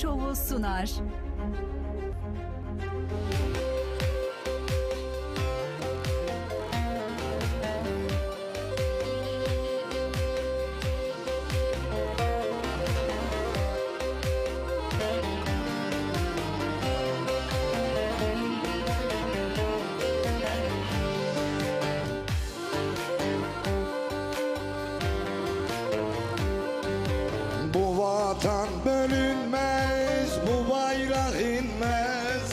Şovu sunar. Bu vatan bölünmez, bu bayrak inmez.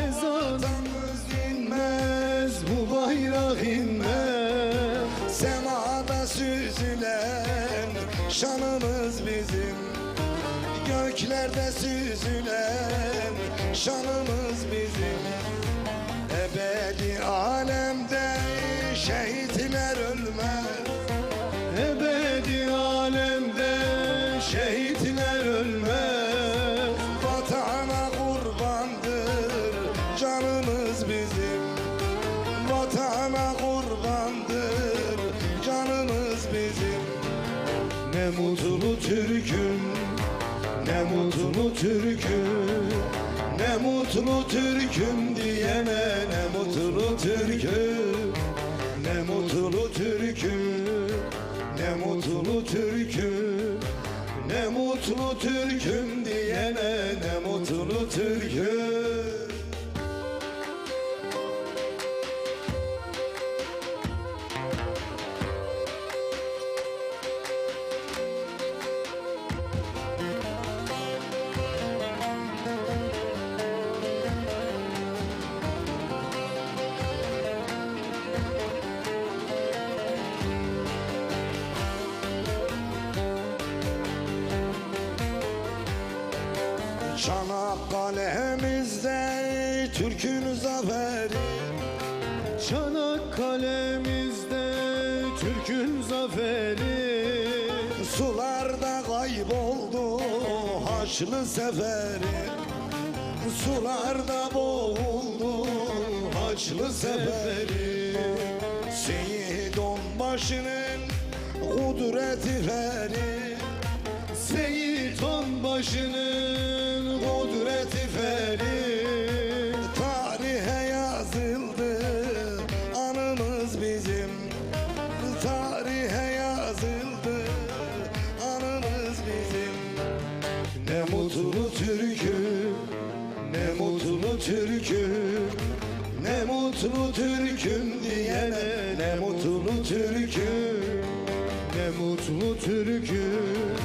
Ezanımız inmez, bu bayrak inmez. Semada süzülen şanımız bizim, göklerde süzülen şanımız bizim. Ebedi alemde şehitler ölmez, ebedi alemde şehitler ölmez. Vatana kurbandır canımız bizim, vatana kurbandır canımız bizim. Ne mutlu Türk'üm, ne mutlu Türk'üm, ne mutlu Türk'üm diyene, ne mutlu Türk'üm, ne mutlu Türk'üm, ne mutlu Türk'üm, ne mutlu Türk'üm diyene, ne mutlu Türk'üm. Çanakkale'mizde Türk'ün zaferi, Çanakkale'mizde Türk'ün zaferi. sularda kayboldu Haçlı seferi, sularda boğuldu Haçlı seferi. Seyit Onbaşı'nın kudreti feri, Seyit Onbaşı'nın kudreti feri. tarihe yazıldı anımız bizim, tarihe yazıldı anımız bizim. Ne mutlu Türk'üm, ne mutlu Türk'üm, ne mutlu Türk'üm diyene, ne mutlu Türk'üm, Ne mutlu Türk'üm,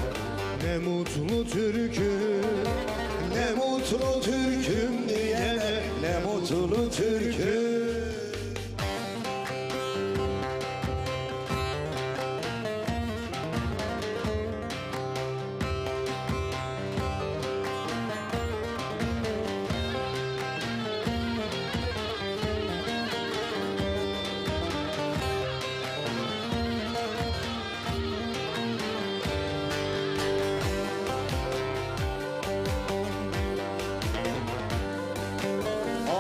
ne mutlu Türk'üm. ne mutlu Türk'üm diyene, ne mutlu Türk'üm.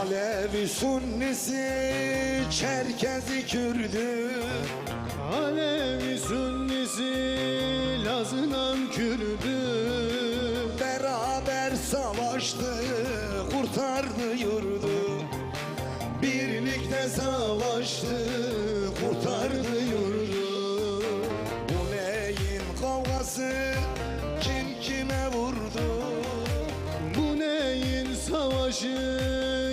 Alevi Sunnisi, Çerkezi Kürdü, Alevi Sünnisi, Lazınan Kürdü. beraber savaştı, kurtardı yurdu. Birlikte savaştı, kurtardı yurdu. Bu neyin kavgası, kim kime vurdu? Bu neyin savaşı,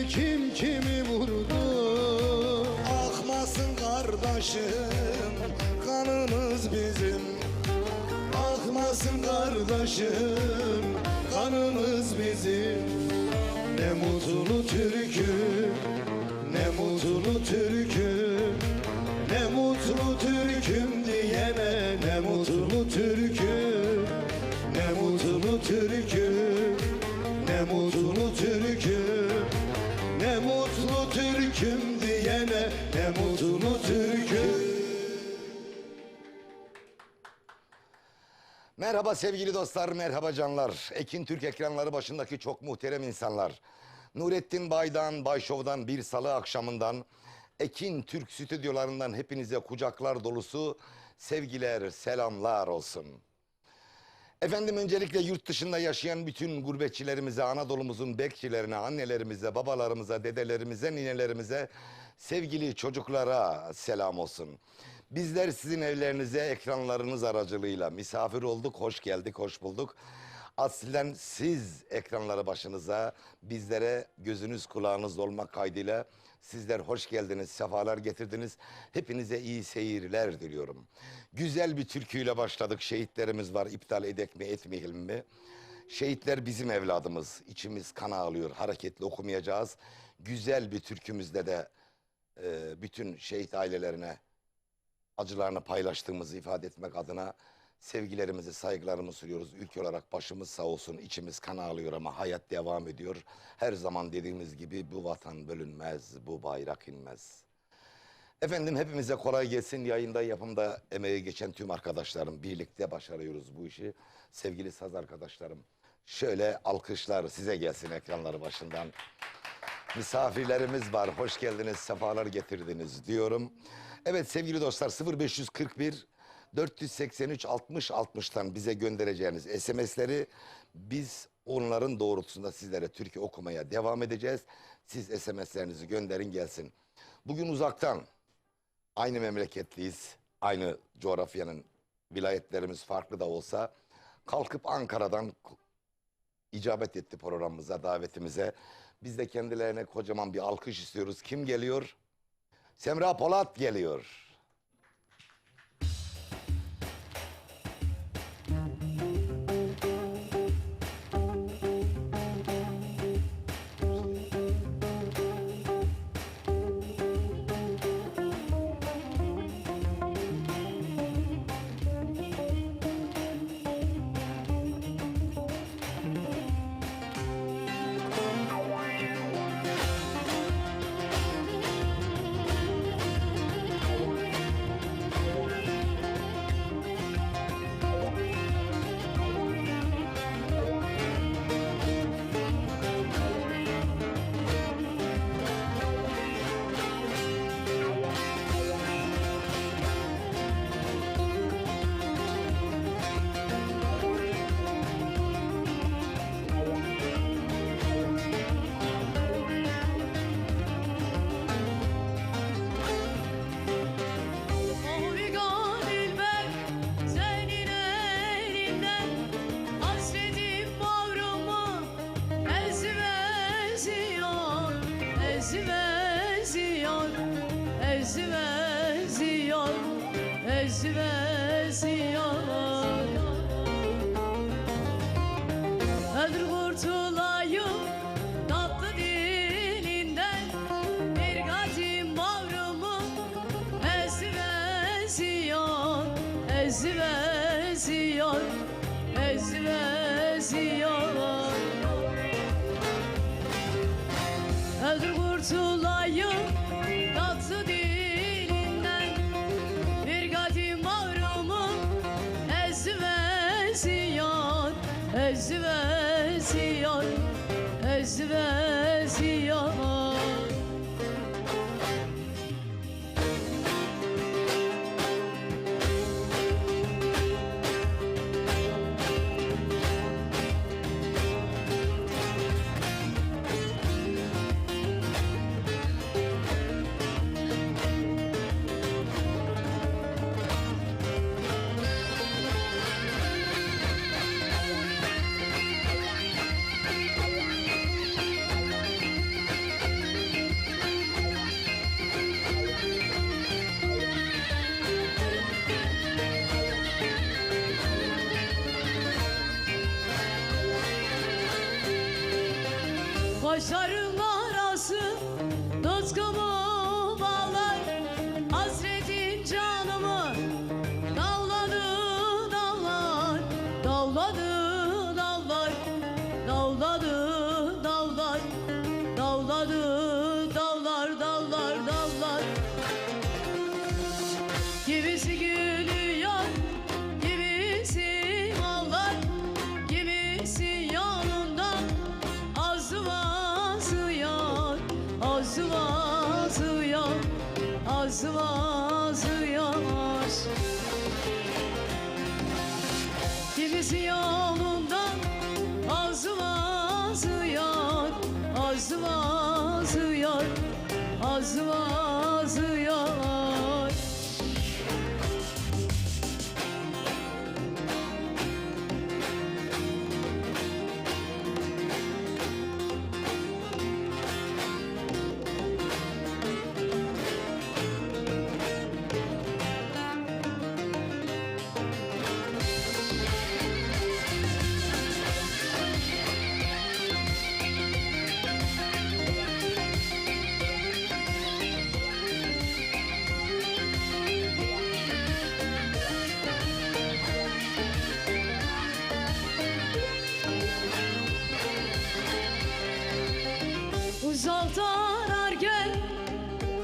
kim kimi vurdu? Akmasın kardeşim, kanımız bizim. Akmasın kardeşim, kanımız bizim. Ne mutlu Türk'üm, ne mutlu Türk'üm, ne mutlu Türk'üm diyene, ne mutlu Türk'üm, ne mutlu Türk'üm, ne mutlu Türk'üm, ne mutlu Türk'üm diyene, ne mutlu Türk'üm. Merhaba sevgili dostlar, merhaba canlar. Ekin Türk ekranları başındaki çok muhterem insanlar. Nurettin Bay'dan, Bayşov'dan bir salı akşamından Ekin Türk stüdyolarından hepinize kucaklar dolusu sevgiler, selamlar olsun. Efendim öncelikle yurt dışında yaşayan bütün gurbetçilerimize, Anadolu'muzun bekçilerine, annelerimize, babalarımıza, dedelerimize, ninelerimize, sevgili çocuklara selam olsun. Bizler sizin evlerinize ekranlarınız aracılığıyla misafir olduk, hoş geldik, hoş bulduk. Aslen siz ekranları başınıza, bizlere gözünüz kulağınız olmak kaydıyla sizler hoş geldiniz, sefalar getirdiniz. Hepinize iyi seyirler diliyorum. Güzel bir türküyle başladık. Şehitlerimiz var, iptal edek mi etmeyelim mi? Şehitler bizim evladımız. İçimiz kan ağlıyor, hareketli okumayacağız. Güzel bir türkümüzde de bütün şehit ailelerine acılarını paylaştığımızı ifade etmek adına sevgilerimizi, saygılarımızı sunuyoruz. Ülke olarak başımız sağ olsun, içimiz kan ağlıyor ama hayat devam ediyor. Her zaman dediğimiz gibi bu vatan bölünmez, bu bayrak inmez. Efendim hepimize kolay gelsin. Yayında, yapımda emeği geçen tüm arkadaşlarım, birlikte başarıyoruz bu işi. Sevgili saz arkadaşlarım, şöyle alkışlar size gelsin ekranları başından. Misafirlerimiz var, hoş geldiniz, sefalar getirdiniz diyorum. Evet sevgili dostlar, 0541 483 60 60'tan bize göndereceğiniz SMS'leri biz onların doğrultusunda sizlere türkü okumaya devam edeceğiz. Siz SMS'lerinizi gönderin gelsin. Bugün uzaktan, aynı memleketliyiz, aynı coğrafyanın vilayetlerimiz farklı da olsa kalkıp Ankara'dan icabet etti programımıza, davetimize. Biz de kendilerine kocaman bir alkış istiyoruz. Kim geliyor? Semra Polat geliyor. Öldür kurtulayım tatlı dilinden, bir kadim mavrumu eziyor, eziyor, eziyor. Öldür kurtulayım tatlı dilinden, bir kadim mavrumu eziyor, eziyor, eziyor. Başların arası tutkumu bağlar, hasretin canımı dağladı dağlar, dağladı dağlar, dağladı dağlar, dağladı dağlar, dağlar. Kimisi gülüyor, kimisi ağlar, kimisi yanında azıvazıyor, azıvazıyor, azıvazıyor. Kimisi yok. vaz vaz yar. Uzakta ararken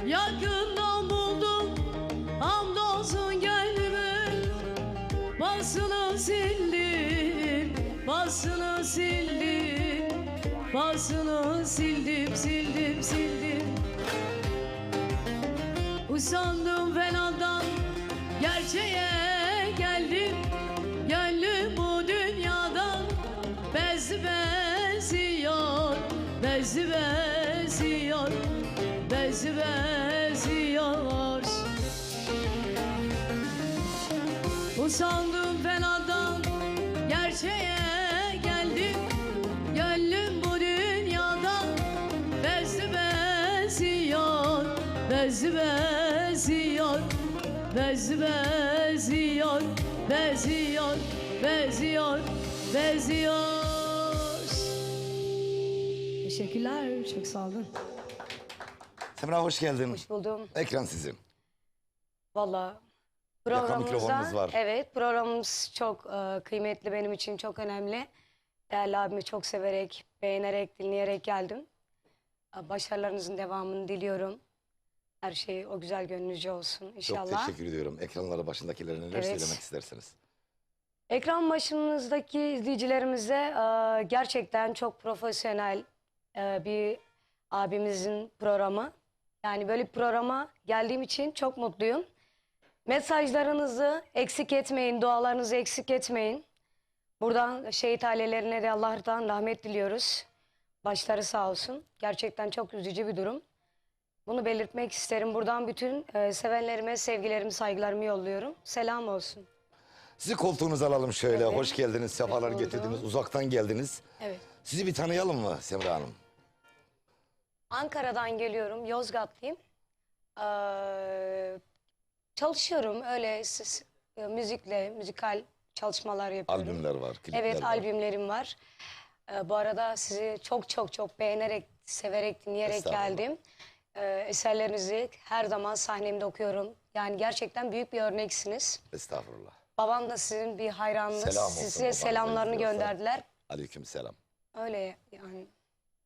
yakından buldum, hamdolsun gönlümün basını sildim, basını sildim, basını sildim, sildim, sildim. Usandım fenadan, gerçeğe geldim. Gönlüm bu dünyadan bezdi beziyor, bezdi beziyor, bezdi beziyor. Usandım fenadan, gerçeğe geldim. Gönlüm bu dünyadan bezdi beziyor, bezdi beziyor, bezdi beziyor, beziyor, beziyor, beziyor. Teşekkürler, çok sağ olun. Semra hoş geldin. Hoş buldum. Ekran sizin. Valla mikrofonumuz programımızda, var. evet, programımız çok kıymetli, benim için çok önemli. Değerli abimi çok severek, beğenerek, dinleyerek geldim. Başarılarınızın devamını diliyorum. Her şey o güzel gönlünüzce olsun Çok inşallah. teşekkür ediyorum. Ekranlara başındakilere neler Evet. söylemek istersiniz? Ekran başınızdaki izleyicilerimize gerçekten çok profesyonel bir abimizin programı. Yani böyle bir programa geldiğim için çok mutluyum. Mesajlarınızı eksik etmeyin, dualarınızı eksik etmeyin. Buradan şehit ailelerine de Allah'tan rahmet diliyoruz. Başları sağ olsun. Gerçekten çok üzücü bir durum. Bunu belirtmek isterim. Buradan bütün sevenlerime sevgilerimi, saygılarımı yolluyorum. Selam olsun. Sizi koltuğunuza alalım şöyle. Evet. Hoş geldiniz, sefalar Hoş getirdiniz. bulduk. Uzaktan geldiniz. Evet. Sizi bir tanıyalım mı Semra Hanım? Ankara'dan geliyorum. Yozgatlıyım. Çalışıyorum öyle müzikle, müzikal çalışmalar yapıyorum. Albümler var, klipler Evet, var. albümlerim var. Bu arada sizi çok çok çok beğenerek, severek, dinleyerek Estağfurullah. geldim. Eserlerinizi her zaman sahnemde okuyorum. Yani gerçekten büyük bir örneksiniz. Estağfurullah. Babam da sizin bir hayranınız. Selam olsun Size babanıza, selamlarını izliyorsa. gönderdiler. Aleykümselam. Öyle yani.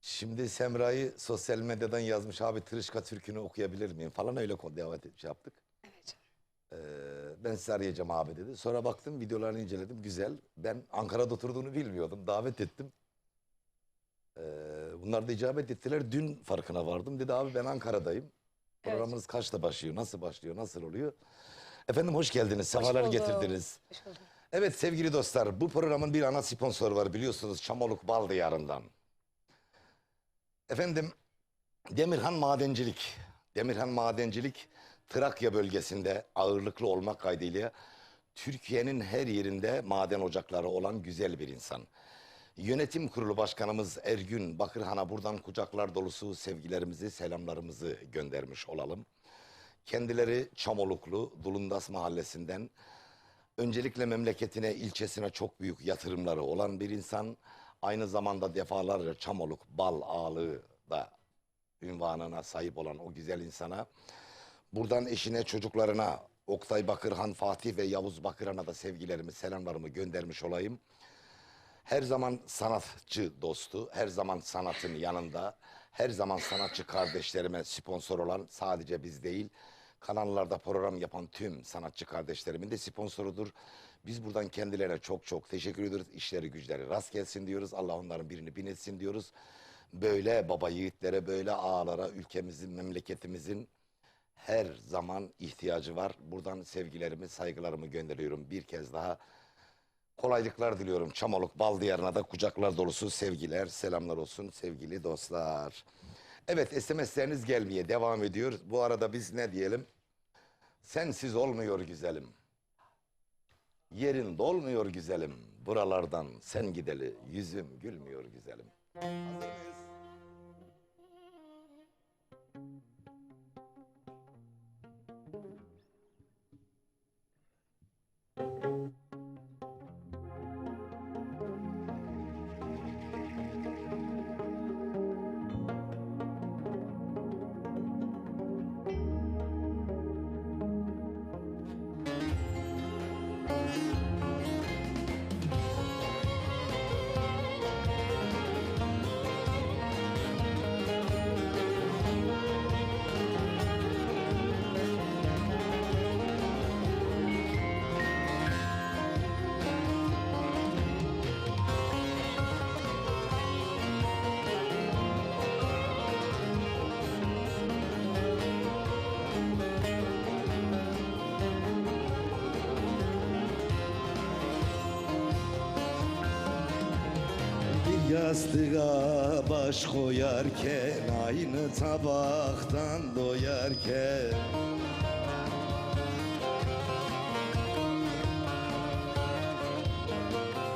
Şimdi Semra'yı sosyal medyadan yazmış abi Tırışka Türk'ünü okuyabilir miyim falan öyle devam yaptık. Evet. Ben sizi arayacağım abi dedi. Sonra baktım videolarını inceledim güzel. Ben Ankara'da oturduğunu bilmiyordum. Davet ettim. Bunlar da icabet ettiler. Dün farkına vardım. Dedi abi ben Ankara'dayım. Programınız kaçta başlıyor? Nasıl başlıyor? Nasıl oluyor? Efendim hoş geldiniz. Sefalar bulduk. getirdiniz. Hoş bulduk. Evet sevgili dostlar bu programın bir ana sponsoru var biliyorsunuz Çamoluk Bal Diyarı'ndan. Efendim Demirhan Madencilik. Demirhan Madencilik Trakya bölgesinde ağırlıklı olmak kaydıyla Türkiye'nin her yerinde maden ocakları olan güzel bir insan. Yönetim Kurulu Başkanımız Ergün Bakırhan'a buradan kucaklar dolusu sevgilerimizi, selamlarımızı göndermiş olalım. Kendileri Çamoluklu, Dulundas Mahallesi'nden öncelikle memleketine, ilçesine çok büyük yatırımları olan bir insan. Aynı zamanda defalarca Çamoluk Bal Ağalığı da ünvanına sahip olan o güzel insana buradan eşine, çocuklarına, Oktay Bakırhan, Fatih ve Yavuz Bakırhan'a da sevgilerimi, selamlarımı göndermiş olayım. Her zaman sanatçı dostu, her zaman sanatın yanında, her zaman sanatçı kardeşlerime sponsor olan sadece biz değil, kanallarda program yapan tüm sanatçı kardeşlerimin de sponsorudur. Biz buradan kendilerine çok çok teşekkür ediyoruz. İşleri güçleri rast gelsin diyoruz. Allah onların birini bin etsin diyoruz. Böyle baba yiğitlere, böyle ağalara ülkemizin, memleketimizin her zaman ihtiyacı var. Buradan sevgilerimi, saygılarımı gönderiyorum bir kez daha. Kolaylıklar diliyorum. Çamoluk Bal Diyarı'na da kucaklar dolusu sevgiler, selamlar olsun sevgili dostlar. Evet, SMS'leriniz gelmeye devam ediyor. Bu arada biz ne diyelim? Sensiz olmuyor güzelim. Yerin dolmuyor güzelim. Buralardan sen gideli yüzüm gülmüyor güzelim. Hazır mıyız? Yastığa baş koyarken, aynı tabaktan doyarken,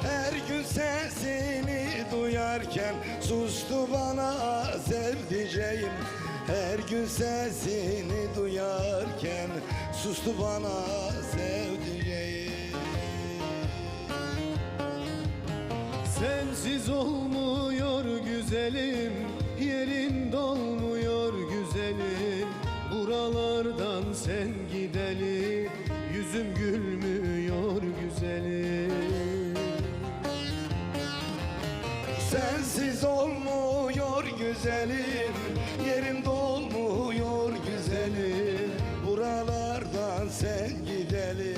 her gün sesini duyarken sustu bana sevdiceğim. Her gün sesini duyarken sustu bana sevdiceğim. Sensiz olmuyor güzelim, yerin dolmuyor güzelim. Buralardan sen gideli, yüzüm gülmüyor güzelim. Sensiz olmuyor güzelim, yerin dolmuyor güzelim. Buralardan sen gideli,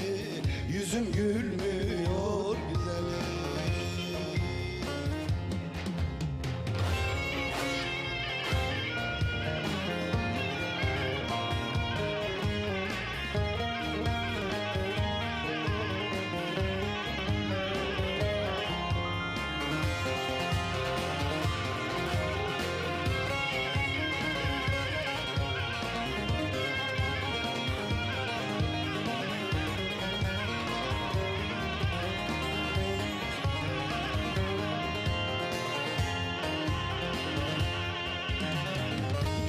yüzüm gülmüyor güzelim.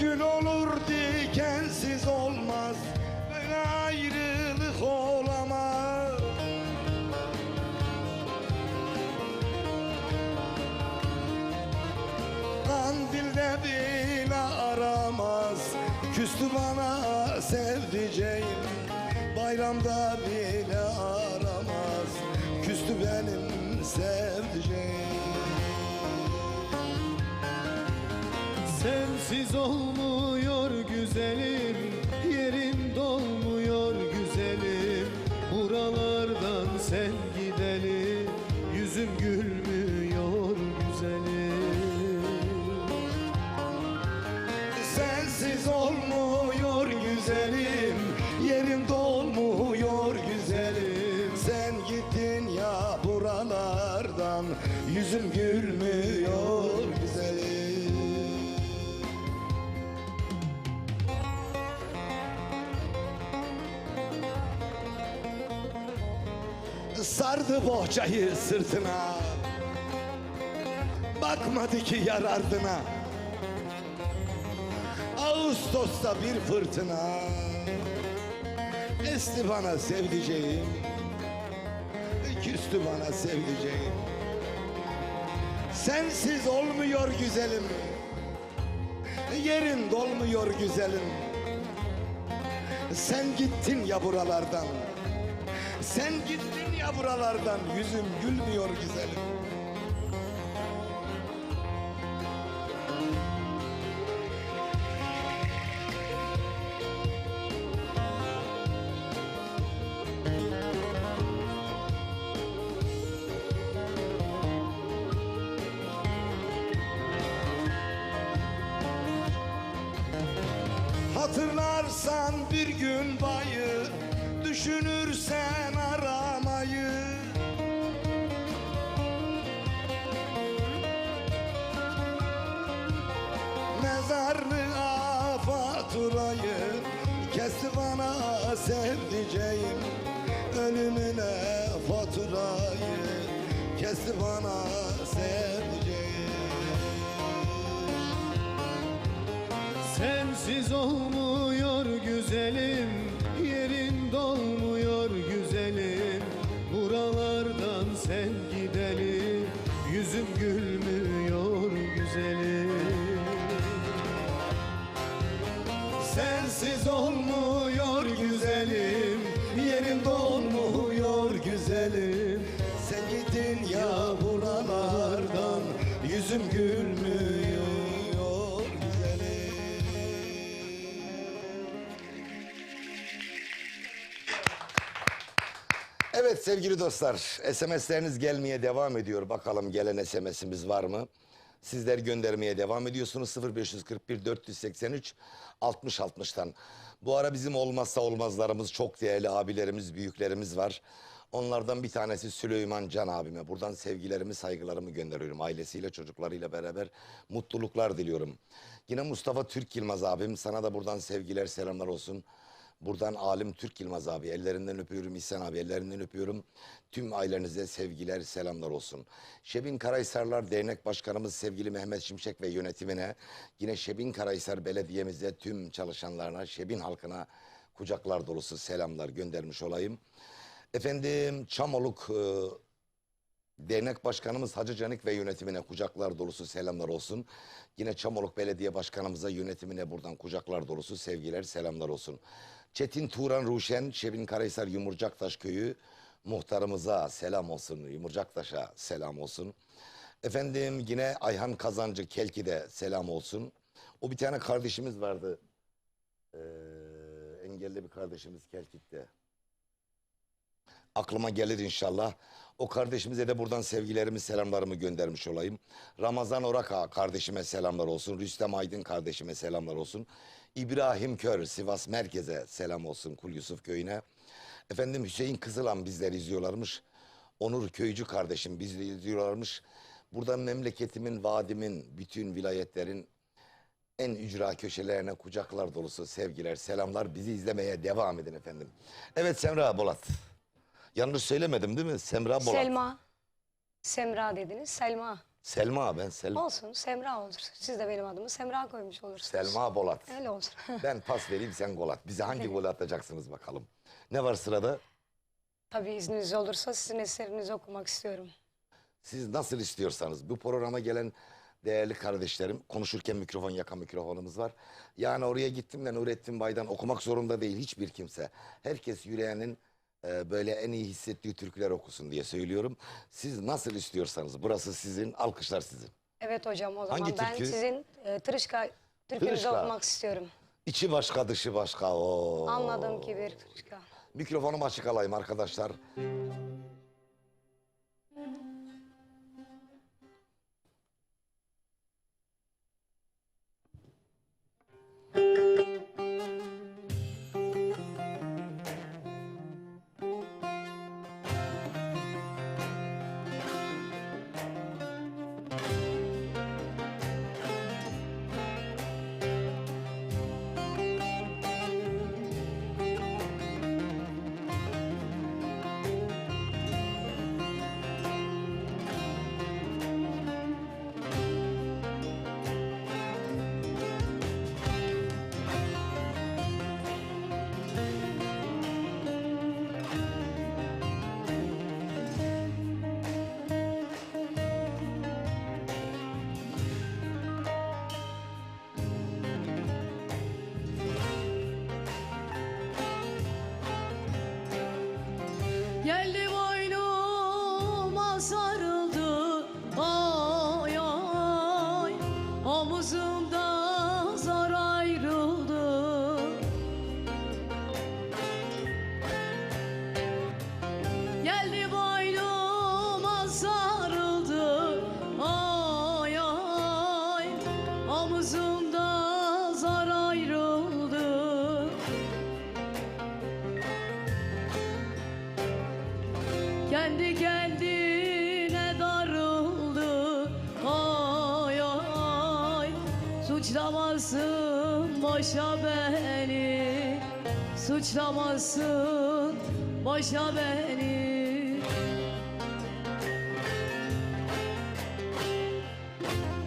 Gül olur dikensiz olmaz, böyle ayrılık olamaz. Kandilde bile aramaz, küstü bana sevdiceğim. Bayramda bile aramaz, küstü benim sevdiceğim. Sensiz olmuyor güzelim, yerin dolmuyor güzelim. Buralardan sen gideli, yüzüm gülmüyor güzelim. Sensiz olmuyor güzelim, yerin dolmuyor güzelim. Sen gittin ya buralardan, yüzüm gülmüyor güzelim. Sardı bohçayı sırtına, bakmadı ki yar ardına. Ağustos'ta bir fırtına esti bana sevdiceğim, küstü bana sevdiceğim. Sensiz olmuyor güzelim, yerin dolmuyor güzelim. Sen gittin ya buralardan, sen gittin ya buralardan, yüzüm gülmüyor güzelim. Hatırlarsan bir gün bayı, düşünürsen aramayı. mezarlığa faturayı kesti bana sevdiceğim. Ölümüne faturayı kesti bana sevdiceğim. Sensiz olmuyor güzelim, yerin dolmuyor güzelim. Buralardan sen gideli, yüzüm gülmüyor güzelim. Sensiz olmuyor güzelim, yerin dolmuyor güzelim. Sen gittin ya buralardan, yüzüm gülmüyor güzelim. Evet sevgili dostlar, SMS'leriniz gelmeye devam ediyor. Bakalım gelen SMS'imiz var mı? Sizler göndermeye devam ediyorsunuz 0541 483 60 60'tan. Bu ara bizim olmazsa olmazlarımız, çok değerli abilerimiz, büyüklerimiz var. Onlardan bir tanesi Süleyman Can abime. Buradan sevgilerimi, saygılarımı gönderiyorum. Ailesiyle, çocuklarıyla beraber mutluluklar diliyorum. Yine Mustafa Türk Yılmaz abim. Sana da buradan sevgiler, selamlar olsun. Buradan Alim Türk Yılmaz abi, ellerinden öpüyorum. İhsan abi, ellerinden öpüyorum. Tüm ailenize sevgiler, selamlar olsun. Şebin Karahisarlar Dernek Başkanımız sevgili Mehmet Şimşek ve yönetimine, yine Şebin Karahisar Belediye'mize, tüm çalışanlarına, Şebin halkına kucaklar dolusu selamlar göndermiş olayım. Efendim Çamoluk Dernek Başkanımız Hacı Canik ve yönetimine kucaklar dolusu selamlar olsun. Yine Çamoluk Belediye Başkanımıza, yönetimine buradan kucaklar dolusu sevgiler, selamlar olsun. Çetin Turan Ruşen, Şebin Karahisar Yumurcaktaş Köyü muhtarımıza selam olsun. Yumurcaktaş'a selam olsun. Efendim yine Ayhan Kazancı Kelki'de selam olsun. O bir tane kardeşimiz vardı. Engelli bir kardeşimiz Kelkit'te. Aklıma gelir inşallah. O kardeşimize de buradan sevgilerimi, selamlarımı göndermiş olayım. Ramazan Oraka kardeşime selamlar olsun. Rüstem Aydın kardeşime selamlar olsun. İbrahim Kör Sivas Merkez'e selam olsun, Kul Yusuf Köyü'ne. Efendim Hüseyin Kızılan bizleri izliyorlarmış. Onur Köycü kardeşim bizleri izliyorlarmış. Buradan memleketimin, vadimin, bütün vilayetlerin en ücra köşelerine kucaklar dolusu sevgiler, selamlar. Bizi izlemeye devam edin efendim. Evet Semra Bolat. Yanlış söylemedim değil mi? Semra Bolat. Selma. Semra dediniz. Selma. Selma, ben Selma. Olsun. Semra olur. Siz de benim adımı Semra koymuş olursunuz. Selma Bolat. Öyle olur. Ben pas vereyim, sen gol at. Bize hangi golü atacaksınız bakalım. Ne var sırada? Tabii izniniz olursa sizin eserinizi okumak istiyorum. Siz nasıl istiyorsanız. Bu programa gelen değerli kardeşlerim, konuşurken mikrofon yakan mikrofonumuz var. Yani oraya gittim de Nurettin Bay'dan okumak zorunda değil hiçbir kimse. Herkes yüreğinin böyle en iyi hissettiği türküler okusun diye söylüyorum. Siz nasıl istiyorsanız. Burası sizin, alkışlar sizin. Evet hocam, o zaman Hangi ben türkü? sizin Tırışka türkünüzü Tırışka. okumak istiyorum. İçi başka, dışı başka. Oo. Anladım ki bir Tırışka. Mikrofonumu açık alayım arkadaşlar. Suçlamasın boşa beni, suçlamasın boşa beni.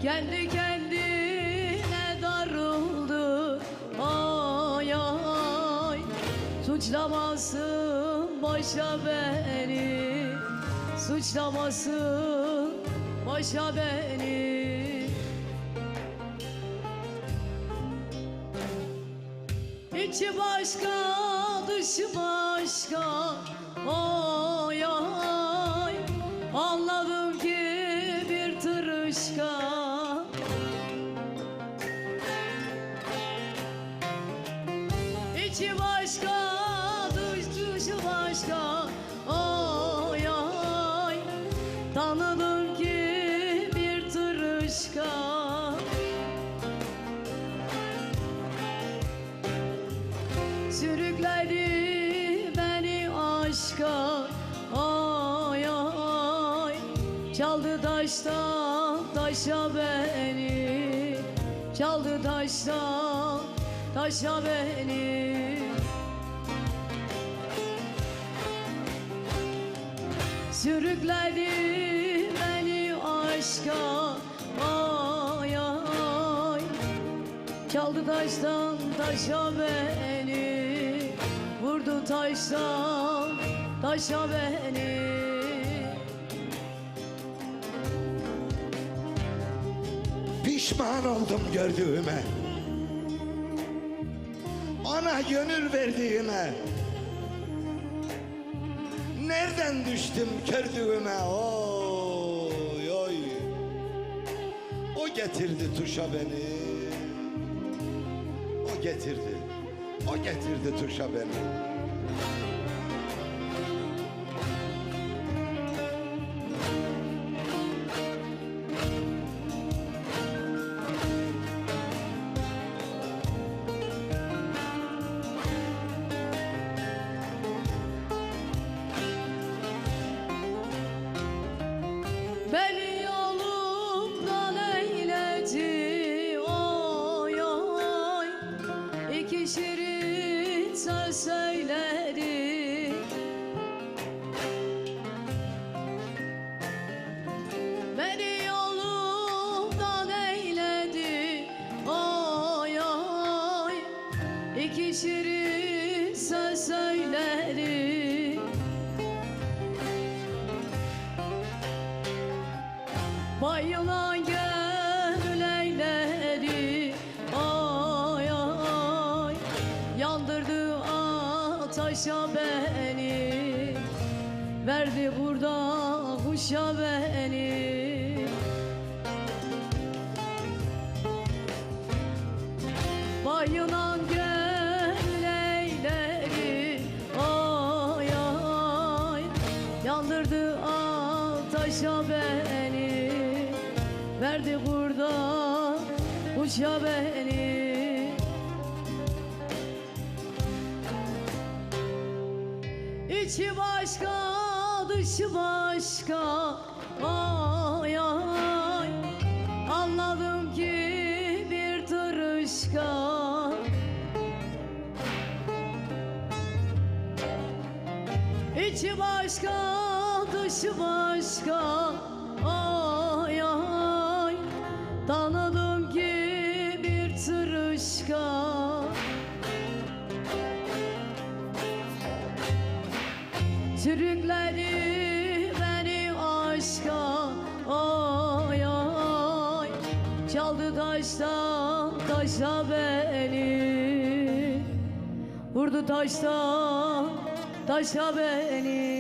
Kendi kendine darıldı, ay ay. Suçlamasın boşa beni, suçlamasın boşa beni. İçi başka, dışı başka, oy oy. Anladım ki bir tırışka. İçi başka, dışı başka, oy oy. Tanıdım ki bir tırışka. Sürükledi beni aşka, ay ay. Çaldı taştan taşa beni, çaldı taştan taşa beni. Sürükledi beni aşka, ay ay. Çaldı taştan taşa beni, vurdu taştan taşa beni. Pişman oldum gördüğüme, ona gönül verdiğime. Nereden düştüm kördüğüme, oy oy. O getirdi tuşa beni, o getirdi, o getirdi tuşa beni. Beni yolumdan eyledi, oy oy. İki şirin söz söyledi. Beni yolumdan eyledi, oy oy. İki şirin söz söyledi. Bayılan gönül eyledi, ay ay. Yandırdı ateşe beni, verdi burada kuşa beni. Bayılan gönül eyledi, ay ay. Yandırdı ateşe beni, verdi burada uça beni. İçi başka, dışı başka, ay ay. Anladım ki bir tırışka. İçi başka, dışı başka, ay ay. Tanıdım ki bir tırışka. Sürükledi beni aşka, ay ay. Çaldı taştan taşa beni, vurdu taştan taşa beni.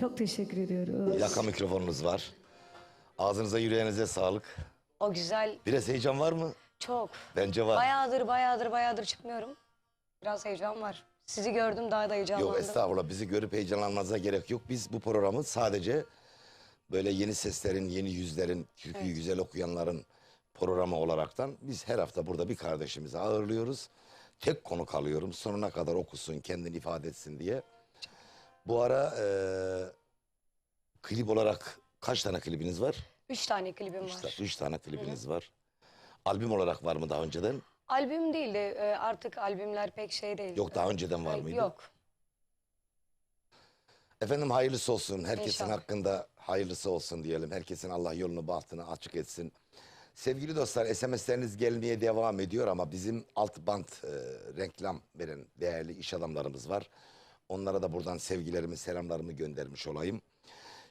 Çok teşekkür ediyorum. Yaka mikrofonunuz var. Ağzınıza yüreğinize sağlık. O güzel, Biraz heyecan var mı? çok. Bence var. Bayağıdır çıkmıyorum. Biraz heyecan var. Sizi gördüm, daha da heyecanlandım. Yok estağfurullah, bizi görüp heyecanlanmanıza gerek yok. Biz bu programı sadece böyle yeni seslerin, yeni yüzlerin, türküyü güzel okuyanların programı olaraktan biz her hafta burada bir kardeşimizi ağırlıyoruz. Tek konuk alıyorum, sonuna kadar okusun, kendini ifade etsin diye. Bu ara klip olarak kaç tane klibiniz var? 3 tane klibim var. 3 tane klibiniz var. Albüm olarak var mı daha önceden? Albüm değil de artık albümler pek şey değil. Yok, daha önceden var mıydı? Yok. Efendim hayırlısı olsun. Herkesin İnşallah. hakkında hayırlısı olsun diyelim. Herkesin Allah yolunu bahtını açık etsin. Sevgili dostlar, SMS'leriniz gelmeye devam ediyor ama bizim alt bant reklam veren değerli iş adamlarımız var. Onlara da buradan sevgilerimi, selamlarımı göndermiş olayım.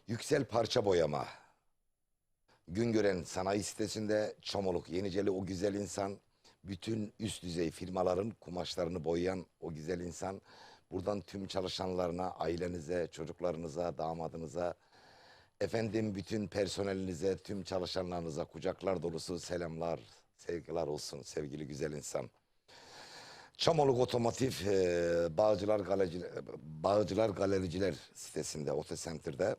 Yüksel Parça Boyama, Güngören Sanayi Sitesi'nde Çamoluk Yeniceli o güzel insan, bütün üst düzey firmaların kumaşlarını boyayan o güzel insan. Buradan tüm çalışanlarına, ailenize, çocuklarınıza, damadınıza, efendim bütün personelinize, tüm çalışanlarınıza kucaklar dolusu selamlar, sevgiler olsun sevgili güzel insan. Çamoluk Otomotiv Bağcılar Galericiler sitesinde, Otocenter'de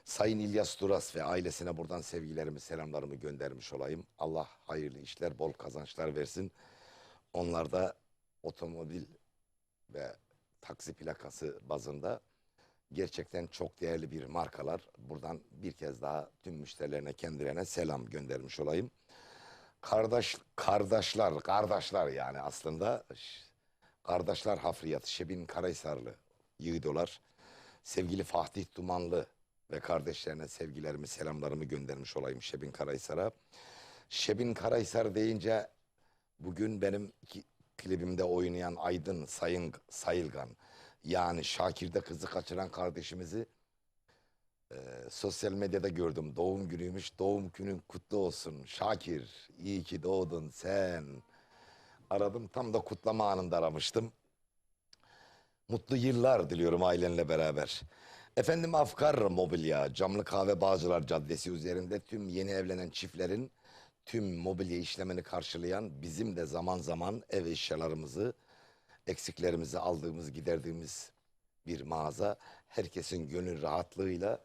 Sayın İlyas Duras ve ailesine buradan sevgilerimi, selamlarımı göndermiş olayım. Allah hayırlı işler, bol kazançlar versin. Onlar da otomobil ve taksi plakası bazında gerçekten çok değerli bir markalar. Buradan bir kez daha tüm müşterilerine, kendilerine selam göndermiş olayım. Kardeşler yani aslında. Kardeşler Hafriyat, Şebin Karahisarlı yiğidolar. Sevgili Fatih Dumanlı ve kardeşlerine sevgilerimi, selamlarımı göndermiş olayım Şebin Karahisar'a. Şebin Karahisar deyince bugün benim klibimde oynayan Aydın Sayılgan, yani Şakir'de kızı kaçıran kardeşimizi sosyal medyada gördüm. Doğum günüymüş. Doğum günün kutlu olsun Şakir. İyi ki doğdun sen. Aradım, tam da kutlama anında aramıştım. Mutlu yıllar diliyorum ailenle beraber. Efendim Afkar Mobilya, Camlı Kahve Bağcılar Caddesi üzerinde tüm yeni evlenen çiftlerin tüm mobilya işlemini karşılayan, bizim de zaman zaman ev eşyalarımızı, eksiklerimizi aldığımız, giderdiğimiz bir mağaza. Herkesin gönül rahatlığıyla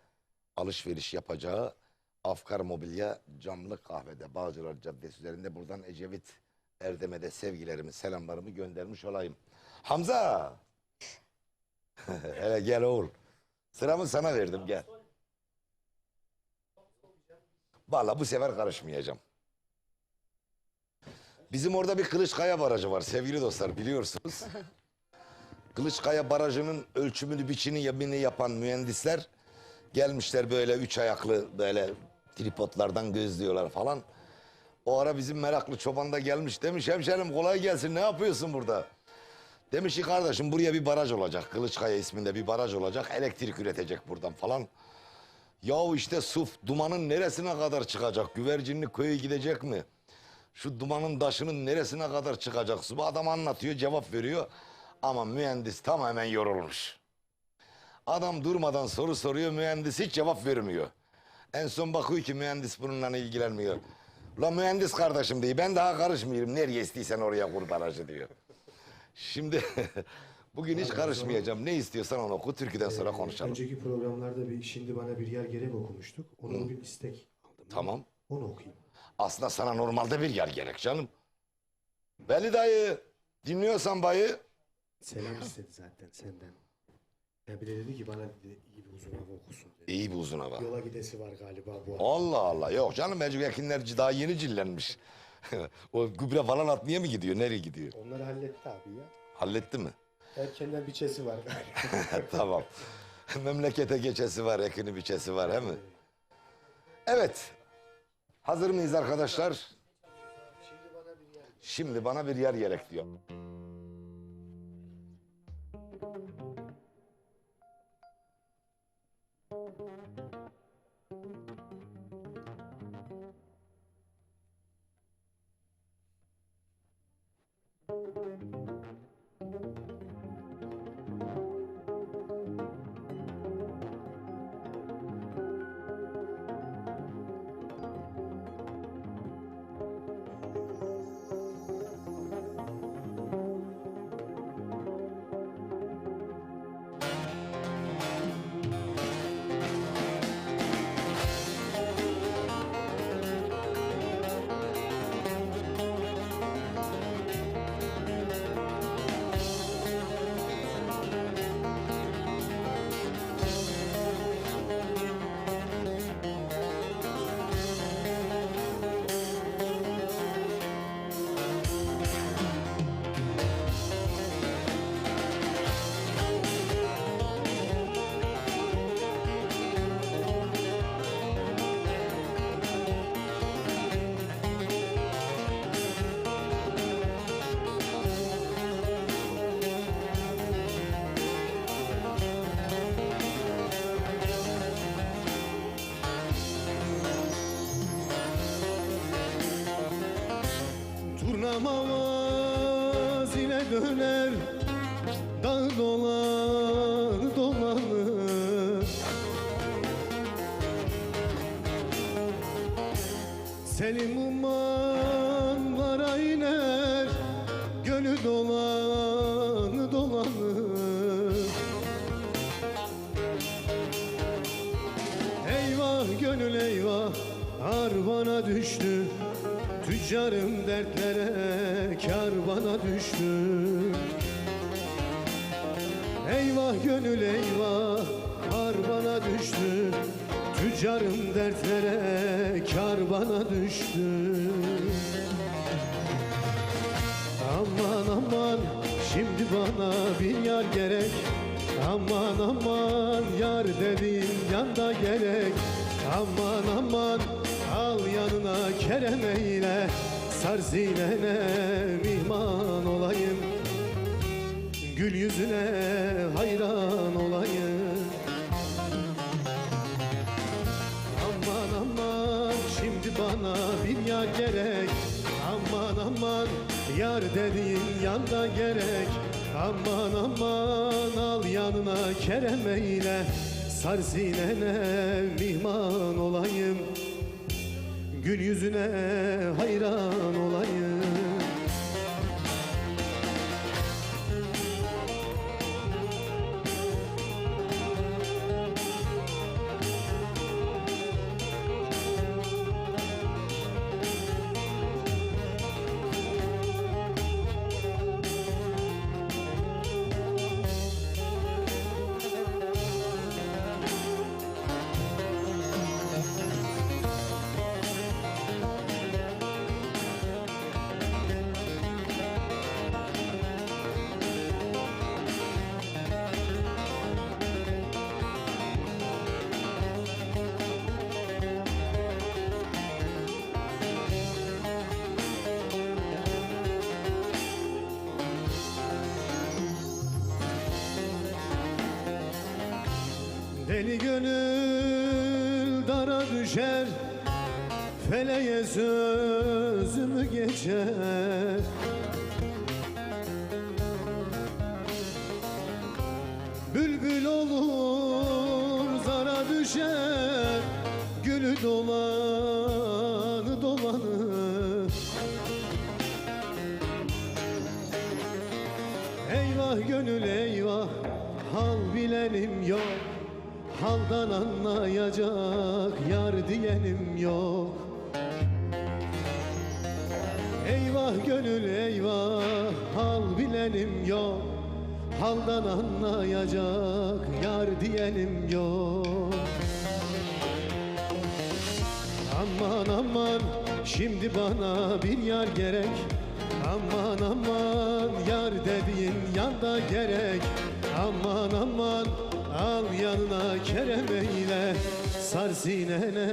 alışveriş yapacağı Afkar Mobilya, Camlı Kahve'de Bağcılar Caddesi üzerinde. Buradan Ecevit Erdem'e de sevgilerimi, selamlarımı göndermiş olayım. Hamza! Hele gel oğul. Sıramı sana verdim, gel. Vallahi bu sefer karışmayacağım. Bizim orada bir Kılıçkaya Barajı var sevgili dostlar, biliyorsunuz. Kılıçkaya Barajı'nın ölçümünü, biçimini yapan mühendisler gelmişler, böyle 3 ayaklı böyle tripodlardan gözlüyorlar falan. O ara bizim meraklı çoban da gelmiş, demiş hemşerim kolay gelsin, ne yapıyorsun burada? Demiş ki kardeşim buraya bir baraj olacak, Kılıçkaya isminde bir baraj olacak, elektrik üretecek buradan falan. Yahu işte suf dumanın neresine kadar çıkacak, Güvercinli köyü gidecek mi? Şu dumanın taşının neresine kadar çıkacak su? Bu adam anlatıyor, cevap veriyor. Ama mühendis tamamen yorulmuş. Adam durmadan soru soruyor, mühendis hiç cevap vermiyor. En son bakıyor ki mühendis bununla ilgilenmiyor. La mühendis kardeşim diyor, ben daha karışmıyorum. Nereye istiysen oraya kur barajı diyor. Şimdi bugün hiç karışmayacağım. Ne istiyorsan onu oku, türküden sonra konuşalım. Önceki programlarda bir şimdi bana bir yer gerek okumuştuk. Onu bugün istek aldım. Tamam. Onu okuyayım. Aslında sana normalde bir yer gerek canım. Veli dayı, dinliyorsan bayı. Selam istedi zaten senden. Ya bir de dedi ki bana dedi, iyi bir uzun hava okusun dedi. İyi bir uzun hava. Yola gidesi var galiba bu hafta. Allah Allah, yok canım, Mecuyakinler daha yeni cillenmiş. O gübre falan atmaya mı gidiyor, nereye gidiyor? Onları halletti abi ya. Halletti mi? Erkenden biçesi var galiba. Tamam. Memlekete geçesi var, ekini biçesi var, he mi? Evet. Hazır mıyız arkadaşlar? Şimdi bana bir yer gerek diyor. Yamamaz ile döner, dağ dolanır dolanır. Selim ummanlara iner, gönül dolanır dolanır. Eyvah gönül eyvah, bana düştü. Tüccarım dertlere, kar bana düştü. Eyvah gönül eyvah, bana düştü. Tüccarım dertlere, kar bana düştü. Aman aman, şimdi bana bir yar gerek. Aman aman, yar dediğin yanda gerek. Aman aman, al yanına kerem eyle. Sar zinene mihman olayım. Gül yüzüne hayran olayım. Aman aman, şimdi bana bir yar gerek. Aman aman, yar dediğin yanda gerek. Aman aman, al yanına kerem eyle. Sar zinene mihman olayım. Gül yüzüne hayran olayım. Deli gönül dara düşer, feleğe sözümü geçer. Bülbül olur zara düşer, gülü dolanı dolanır. Eyvah gönül eyvah, hal bilenim yok. Haldan anlayacak yar diyenim yok. Eyvah gönül eyvah, hal bilenim yok. Haldan anlayacak yar diyenim yok. Aman aman, şimdi bana bir yar gerek. Aman aman, yar dediğin yanda gerek. Aman aman, al yanına kerem eyle. Sar sinene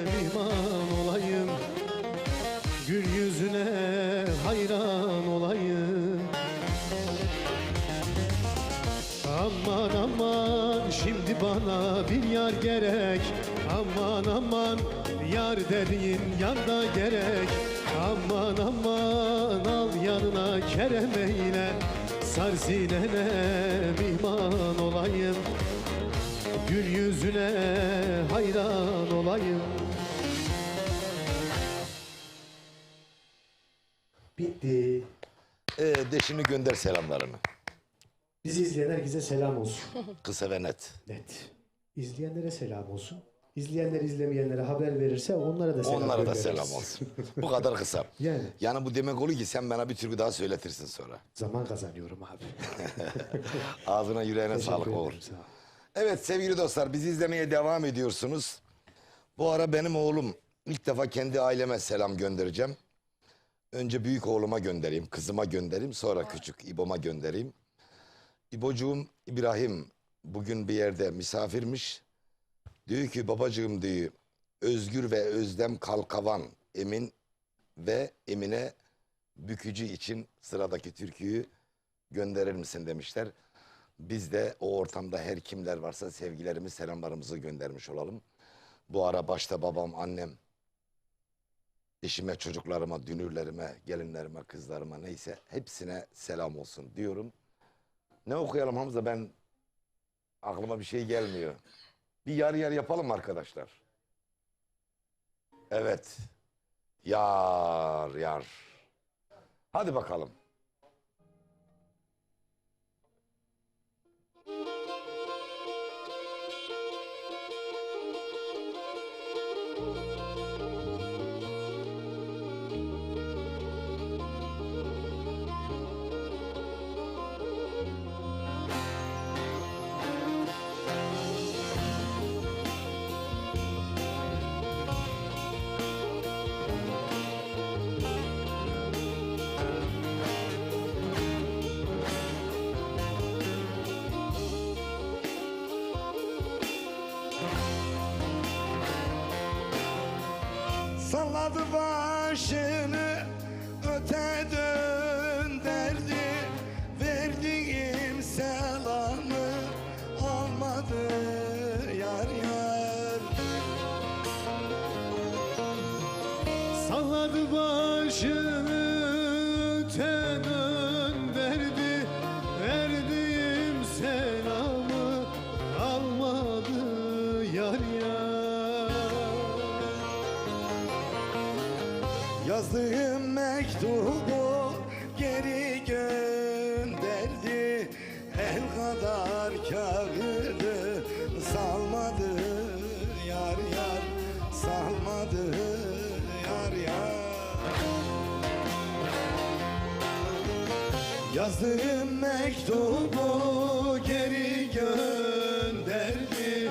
mihman olayım. Gül yüzüne hayran olayım. Aman aman, şimdi bana bir yar gerek. Aman aman, yar dediğin yanda gerek. Aman aman, al yanına kerem eyle. Sar sinene mihman olayım. Gül yüzüne hayran olayım. Bitti. Deşini gönder selamlarını. Bizi izleyen herkese selam olsun. Kısa ve net. Net. İzleyenlere selam olsun. İzleyenler izlemeyenlere haber verirse onlara da selam Onlara da göndeririz. selam olsun. Bu kadar kısa. Yani. Yani bu demek oluyor ki sen bana bir türkü daha söyletirsin sonra. Zaman kazanıyorum abi. Ağzına yüreğine Teşekkür sağlık ederim, olur. sağ ol. Evet sevgili dostlar, bizi izlemeye devam ediyorsunuz. Bu ara benim oğlum ilk defa kendi aileme selam göndereceğim. Önce büyük oğluma göndereyim, kızıma göndereyim, sonra küçük İbo'ma göndereyim. İbocuğum İbrahim bugün bir yerde misafirmiş. Diyor ki babacığım diyor, Özgür ve Özlem Kalkavan, Emin ve Emine Bükücü için sıradaki türküyü gönderir misin demişler. Biz de o ortamda her kimler varsa sevgilerimiz, selamlarımızı göndermiş olalım. Bu ara başta babam, annem, Eşime, çocuklarıma, dünürlerime, gelinlerime, kızlarıma neyse hepsine selam olsun diyorum. Ne okuyalım Hamza, ben aklıma bir şey gelmiyor. Bir yarı yarı yapalım mı arkadaşlar? Evet. Yar yar. Hadi bakalım. Salladı başını öte döndürdü, verdiğim selamı almadı yar yar. Salladı başını öte döndürdü, verdiğim selamı almadı yar yar. Yazdığım mektubu geri gönderdi, el kadar kağıdı salmadı yar yar, salmadı yar yar. Yazdığım mektubu geri gönderdi,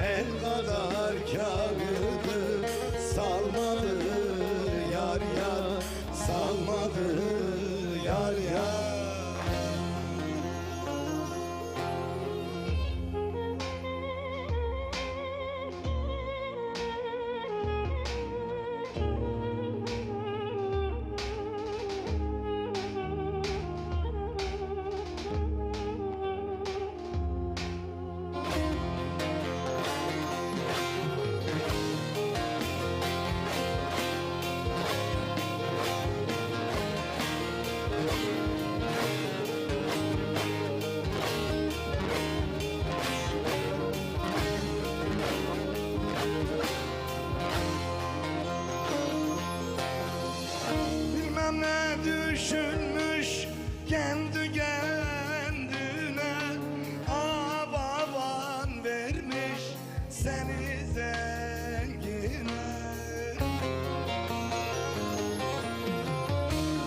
el kadar kağıdı salmadı yar yar, salmadı yar yar. Bilmem ne düşünmüş kendi kendine, aa baban vermiş seni zengine.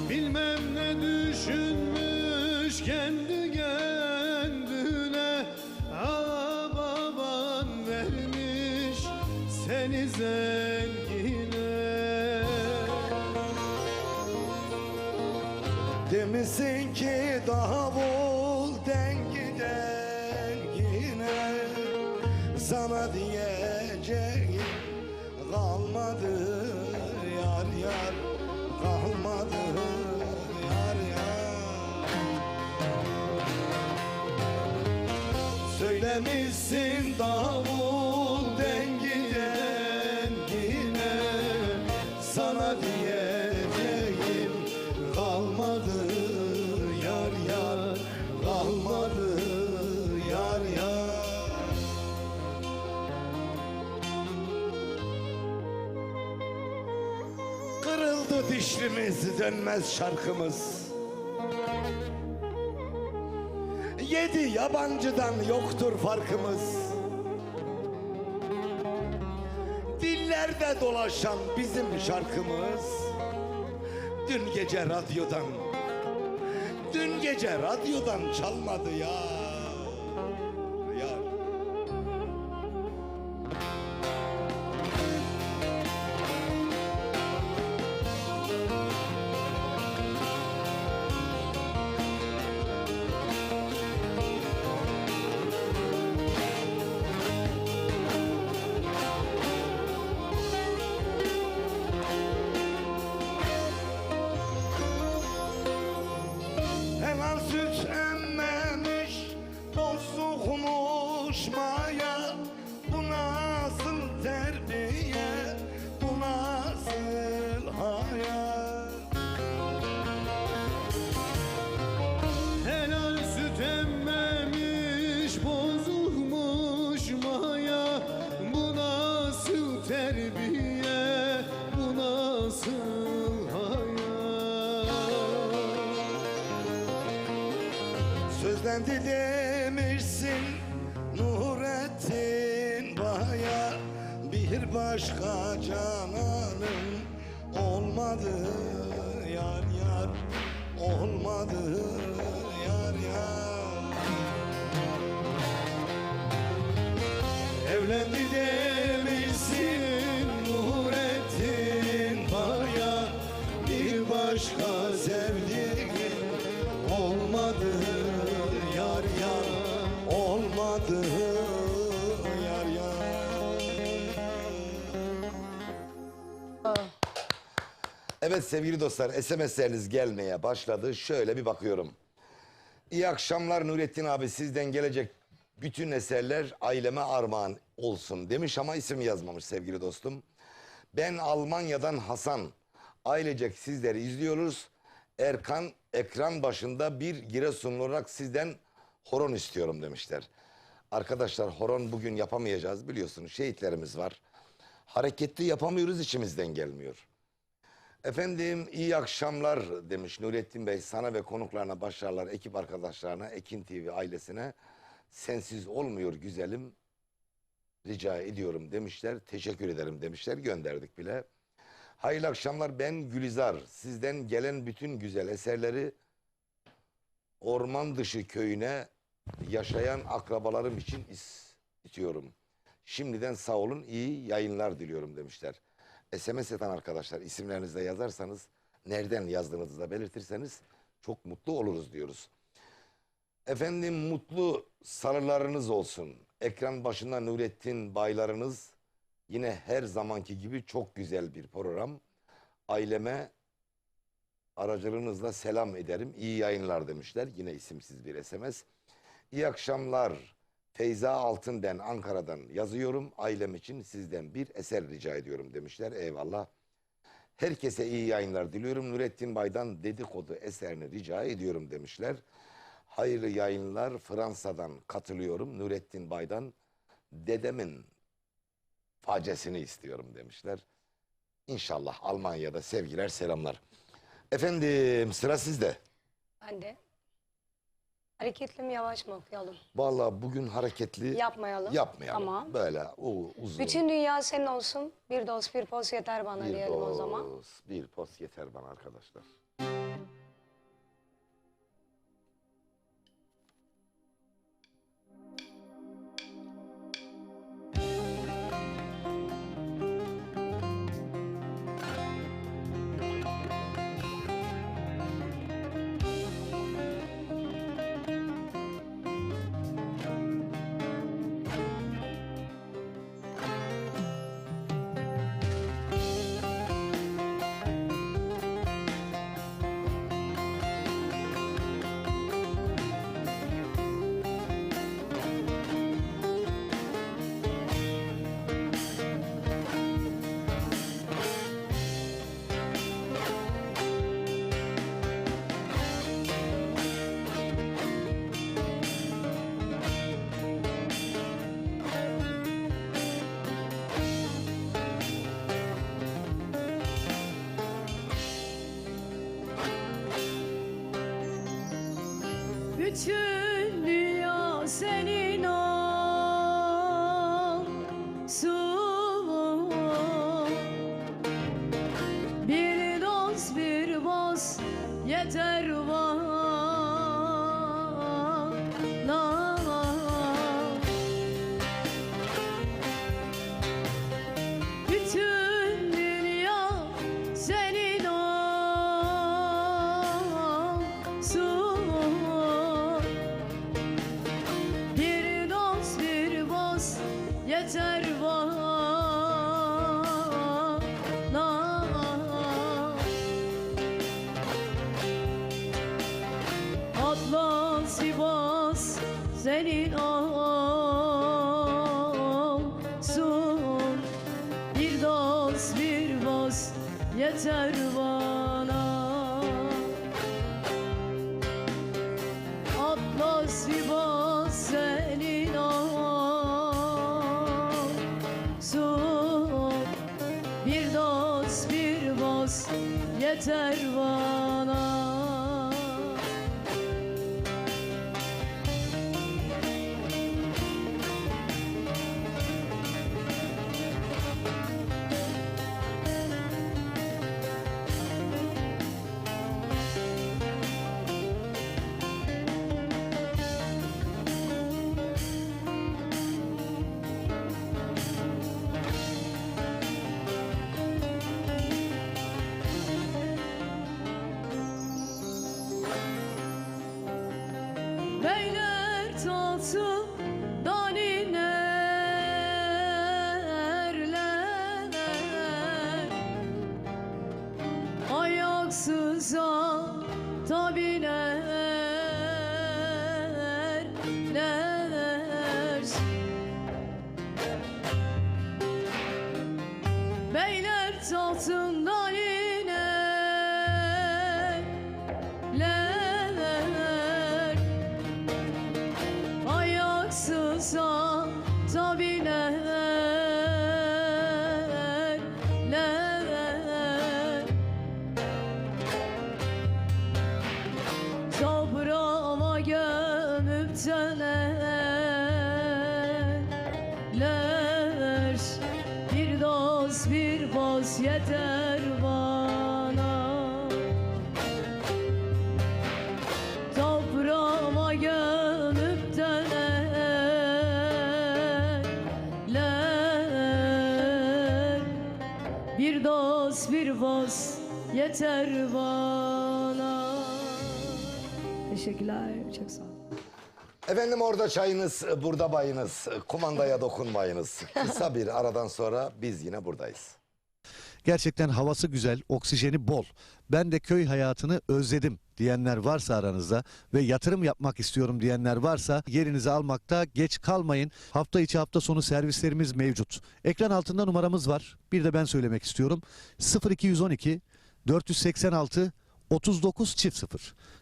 Bilmem ne düşünmüş kendi kendine, aa baban vermiş seni zengine. Demişsin ki davul dengi dengine, sana diyeceğim kalmadı yar yar, kalmadı yar yar. Söylemişsin davul dengi dengine, sana diyeceğim kalmadı yar yar, kalmadı yar yar. Kırıldı dişlimiz, dönmez şarkımız. Yedi yabancıdan yoktur farkımız. Dillerde dolaşan bizim şarkımız. Dün gece radyodan çalmadı ya. Yar. Helal süt emmemiş Özlendi demişsin Nurettin Baya, bir başka cananım olmadı yar yar, olmadı yar yar. Evlendi demişsin Nurettin Baya, bir başka sevdiğim olmadı yar yar, olmadı yar yar. Evet sevgili dostlar, SMS'leriniz gelmeye başladı. Şöyle bir bakıyorum. İyi akşamlar Nurettin abi, sizden gelecek bütün eserler aileme armağan olsun demiş ama isim yazmamış sevgili dostum. Ben Almanya'dan Hasan. Ailecek sizleri izliyoruz. Erkan ekran başında bir Giresunlu olarak sizden horon istiyorum demişler. Arkadaşlar horon bugün yapamayacağız, biliyorsunuz şehitlerimiz var. Hareketli yapamıyoruz, içimizden gelmiyor. Efendim iyi akşamlar demiş Nurettin Bey, sana ve konuklarına başarılar, ekip arkadaşlarına, Ekin TV ailesine. Sensiz olmuyor güzelim, rica ediyorum demişler. Teşekkür ederim demişler, gönderdik bile. Hayırlı akşamlar, ben Gülizar. Sizden gelen bütün güzel eserleri orman dışı köyüne yaşayan akrabalarım için istiyorum. Şimdiden sağ olun, iyi yayınlar diliyorum demişler. SMS atan arkadaşlar, isimlerinizi de yazarsanız, nereden yazdığınızı da belirtirseniz çok mutlu oluruz diyoruz. Efendim mutlu sarılarınız olsun. Ekran başında Nurettin Baylarınız, yine her zamanki gibi çok güzel bir program. Aileme aracılığınızla selam ederim. İyi yayınlar demişler. Yine isimsiz bir SMS. İyi akşamlar. Feyza Altın ben Ankara'dan yazıyorum. Ailem için sizden bir eser rica ediyorum demişler. Eyvallah. Herkese iyi yayınlar diliyorum. Nurettin Bay'dan dedikodu eserini rica ediyorum demişler. Hayırlı yayınlar, Fransa'dan katılıyorum. Nurettin Bay'dan dedemin facesini istiyorum demişler. İnşallah Almanya'da sevgiler, selamlar. Efendim sıra sizde. Ben de. Hareketli mi yavaş mı okuyalım? Vallahi bugün hareketli Yapmayalım. yapmayalım. Tamam. Böyle uzun. Bütün dünya senin olsun. Bir dost bir poz yeter bana bir diyelim o zaman. dost, bir post yeter bana arkadaşlar. Bütün dünya senin olsun. Bir dost bir boz yeter bana. Bütün dünya senin olsun. Bir dost bir boz yeter bana. Atlas Sivas senin olsun. Bir dost bir boz yeter bana. Atlas Sivas senin olsun. Bir dost bir boz yeter bana. Beyler tahtından inerler, ayaksıza da binerler. Beyler tahtından inerler, ayaksıza da binerler. Toprağa gömüp dönerler, bir dost bir boz yeter bana. Toprağa gömüp dönerler, bir dost bir boz yeter bana. Teşekkürler. Çok sağ olun. Efendim orada çayınız, burada bayınız. Kumandaya dokunmayınız. Kısa bir aradan sonra biz yine buradayız. Gerçekten havası güzel, oksijeni bol. Ben de köy hayatını özledim diyenler varsa aranızda ve yatırım yapmak istiyorum diyenler varsa yerinizi almakta geç kalmayın. Hafta içi hafta sonu servislerimiz mevcut. Ekran altında numaramız var. Bir de ben söylemek istiyorum. 0212 486 39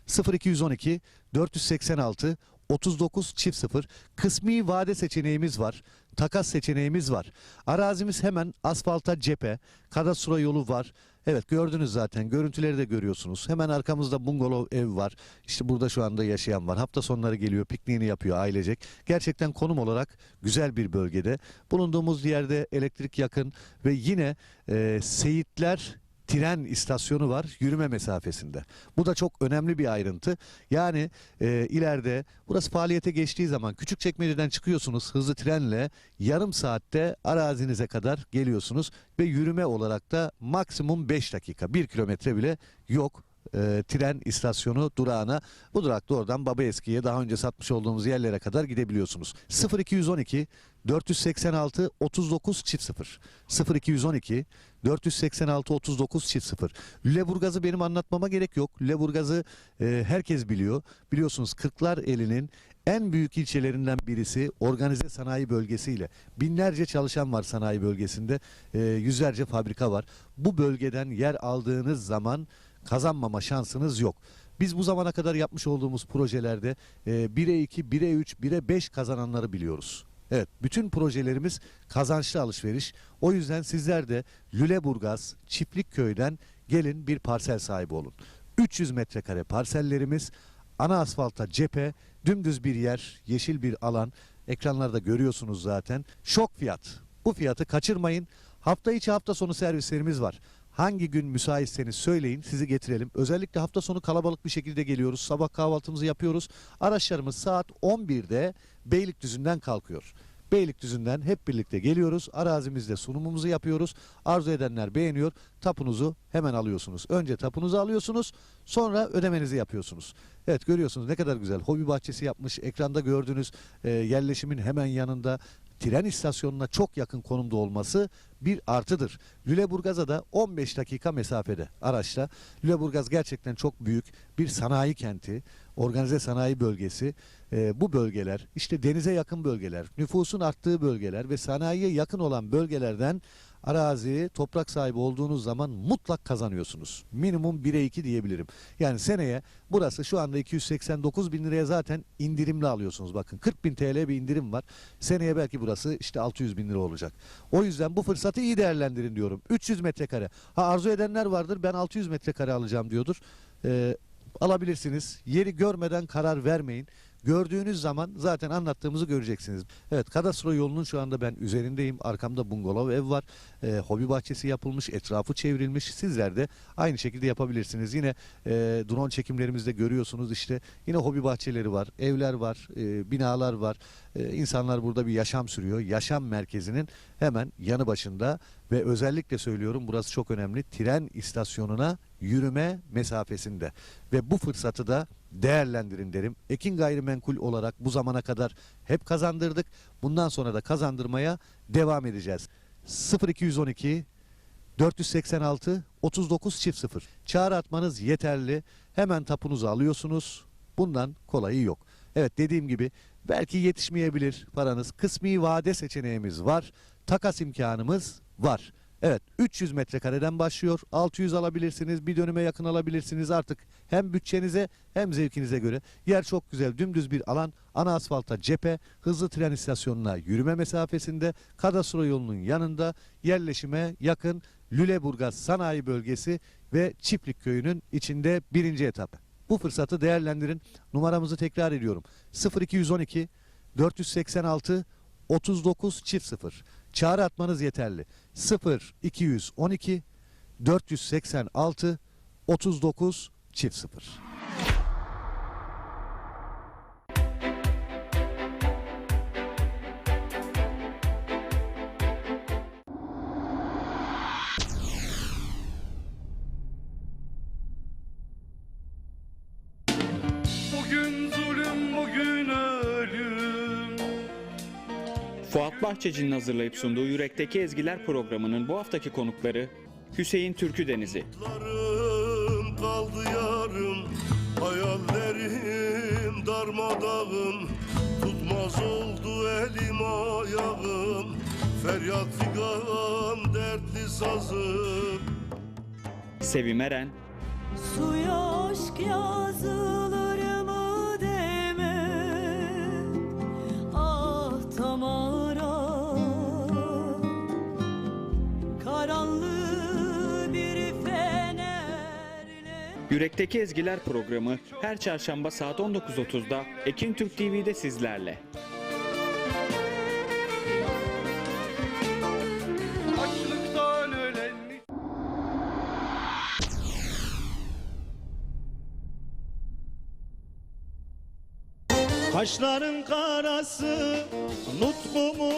0 0212 486 39 0 kısmi vade seçeneğimiz var. Takas seçeneğimiz var. Arazimiz hemen asfalta cephe. Kadastro yolu var. Evet gördünüz zaten. Görüntüleri de görüyorsunuz. Hemen arkamızda bungalov ev var. İşte burada şu anda yaşayan var. Hafta sonları geliyor, pikniğini yapıyor ailecek. Gerçekten konum olarak güzel bir bölgede. Bulunduğumuz yerde elektrik yakın ve yine Seyitler tren istasyonu var yürüme mesafesinde. Bu da çok önemli bir ayrıntı. Yani ileride burası faaliyete geçtiği zaman Küçükçekmece'den çıkıyorsunuz hızlı trenle yarım saatte arazinize kadar geliyorsunuz ve yürüme olarak da maksimum 5 dakika 1 kilometre bile yok. Tren istasyonu durağına, bu durakta oradan Babaeski'ye daha önce satmış olduğumuz yerlere kadar gidebiliyorsunuz. 0212 486 39 0 0212 486 39 0 Lüleburgaz'ı benim anlatmama gerek yok. Lüleburgaz'ı herkes biliyor. Biliyorsunuz Kırklareli'nin en büyük ilçelerinden birisi organize sanayi bölgesiyle. Binlerce çalışan var sanayi bölgesinde. Yüzlerce fabrika var. Bu bölgeden yer aldığınız zaman kazanmama şansınız yok. Biz bu zamana kadar yapmış olduğumuz projelerde 1'e 2, 1'e 3, 1'e 5 kazananları biliyoruz. Evet, bütün projelerimiz kazançlı alışveriş. O yüzden sizler de Lüleburgaz Çiftlikköy'den gelin bir parsel sahibi olun. 300 metrekare parsellerimiz, ana asfalta cephe, dümdüz bir yer, yeşil bir alan. Ekranlarda görüyorsunuz zaten. Şok fiyat. Bu fiyatı kaçırmayın. Hafta içi hafta sonu servislerimiz var. Hangi gün müsaitseniz söyleyin, sizi getirelim. Özellikle hafta sonu kalabalık bir şekilde geliyoruz. Sabah kahvaltımızı yapıyoruz. Araçlarımız saat 11'de Beylikdüzü'nden kalkıyor. Beylikdüzü'nden hep birlikte geliyoruz. Arazimizde sunumumuzu yapıyoruz. Arzu edenler beğeniyor. Tapunuzu hemen alıyorsunuz. Önce tapunuzu alıyorsunuz. Sonra ödemenizi yapıyorsunuz. Evet görüyorsunuz ne kadar güzel. Hobi bahçesi yapmış. Ekranda gördüğünüz yerleşimin hemen yanında. Tren istasyonuna çok yakın konumda olması bir artıdır. Lüleburgaz'a da 15 dakika mesafede araçla. Lüleburgaz gerçekten çok büyük bir sanayi kenti, organize sanayi bölgesi. Bu bölgeler işte denize yakın bölgeler, nüfusun arttığı bölgeler ve sanayiye yakın olan bölgelerden arazi, toprak sahibi olduğunuz zaman mutlak kazanıyorsunuz. Minimum 1'e 2 diyebilirim. Yani seneye burası şu anda 289 bin liraya zaten indirimli alıyorsunuz. Bakın 40 bin TL bir indirim var. Seneye belki burası işte 600 bin lira olacak. O yüzden bu fırsatı iyi değerlendirin diyorum. 300 metrekare. Arzu edenler vardır ben 600 metrekare alacağım diyordur. Alabilirsiniz. Yeri görmeden karar vermeyin. Gördüğünüz zaman zaten anlattığımızı göreceksiniz. Evet kadastro yolunun şu anda ben üzerindeyim. Arkamda bungalov ev var. Hobi bahçesi yapılmış. Etrafı çevrilmiş. Sizler de aynı şekilde yapabilirsiniz. Yine drone çekimlerimizde görüyorsunuz işte. Yine hobi bahçeleri var. Evler var. Binalar var. İnsanlar burada bir yaşam sürüyor. Yaşam merkezinin hemen yanı başında ve özellikle söylüyorum burası çok önemli. Tren istasyonuna yürüme mesafesinde. Ve bu fırsatı da değerlendirin derim. Ekin Gayrimenkul olarak bu zamana kadar hep kazandırdık. Bundan sonra da kazandırmaya devam edeceğiz. 0212 486 39 çift 0. Çağrı atmanız yeterli. Hemen tapunuzu alıyorsunuz. Bundan kolayı yok. Evet, dediğim gibi belki yetişmeyebilir paranız. Kısmi vade seçeneğimiz var. Takas imkanımız var. Evet, 300 metrekareden başlıyor. 600 alabilirsiniz. Bir dönüme yakın alabilirsiniz. Artık hem bütçenize hem zevkinize göre. Yer çok güzel. Dümdüz bir alan. Ana asfalta cephe. Hızlı tren istasyonuna yürüme mesafesinde. Kadastro yolunun yanında. Yerleşime yakın. Lüleburgaz Sanayi Bölgesi ve Çiftlik Köyü'nün içinde 1. etap. Bu fırsatı değerlendirin. Numaramızı tekrar ediyorum. 0212 486 39 çift 0. Çağrı atmanız yeterli. 0212 486 39 çift 0. Bugün zulüm, bugün ölüm. Fuat Bahçeci'nin hazırlayıp sunduğu Yürekteki Ezgiler programının bu haftaki konukları Hüseyin Türküdeniz'i, Yarım kaldı yarım, hayallerim darmadağın. Tutmaz oldu elim ayağım, feryat figan dertli sazım. Sevim Eren, Suya aşk yazılır mı deme, ah Tamara. Karanlığı bir fenerle. Yürekteki Ezgiler programı her çarşamba saat 19.30'da Ekin Türk TV'de sizlerle. Açlıktan ölen Kaşların karası nutkumu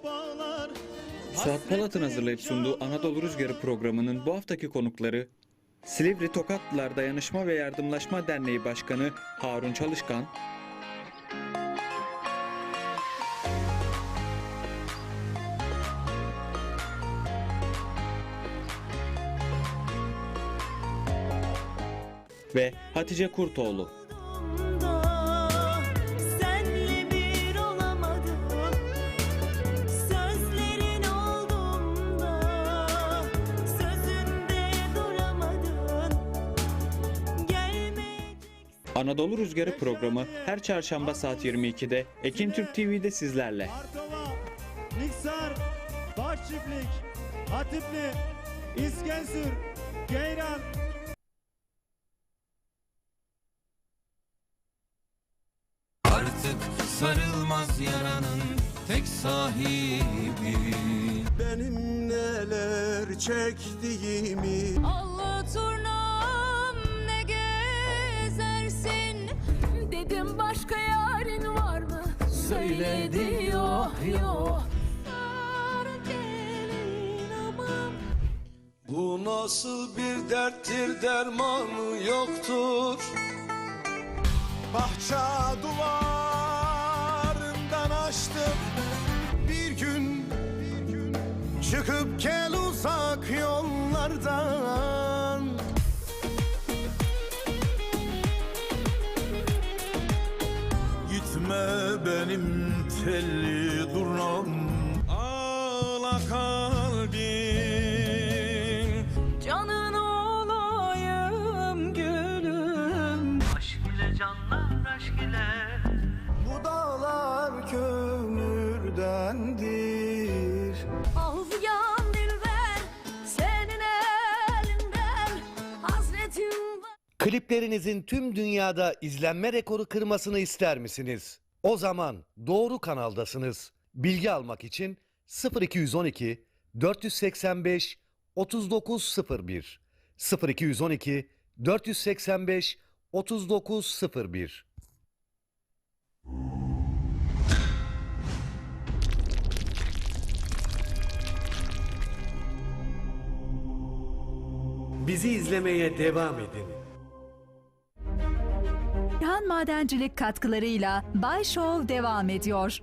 bağlar. Suat Polat'ın hazırlayıp sunduğu Anadolu Rüzgarı programının bu haftaki konukları Silivri Tokatlılar Dayanışma ve Yardımlaşma Derneği Başkanı Harun Çalışkan, ve Hatice Kurtoğlu. Senle bir olamadım, sözlerin olduğunda sözünde duramadın, gelmeyecek. Anadolu Rüzgarı programı her çarşamba saat 22'de Ekin Türk TV'de sizlerle. Arkova, Niksar, Başçiftlik, Hatipli, İskensür, Geyran. Artık sarılmaz yaranın tek sahibi. benim neler çektiğimi. Allah turnam ne gezersin, dedim başka yarın var mı? Söyledi yok yok. Sarı gelin aman. Bu nasıl bir derttir, dermanı yoktur. Bahçe duvarından açtım. Bir gün çıkıp gel uzak yollardan. Gitme benim telli durnam. Ağla kalbim. Canın olayım gülüm. Bu dağlar kömürdendir. Al yan dilber, senin elinden hasretim var. Kliplerinizin tüm dünyada izlenme rekoru kırmasını ister misiniz? O zaman doğru kanaldasınız. Bilgi almak için 0212 485 3901 0212 485 3901. Bizi izlemeye devam edin. Bakırhan Madencilik katkılarıyla Bay Show devam ediyor.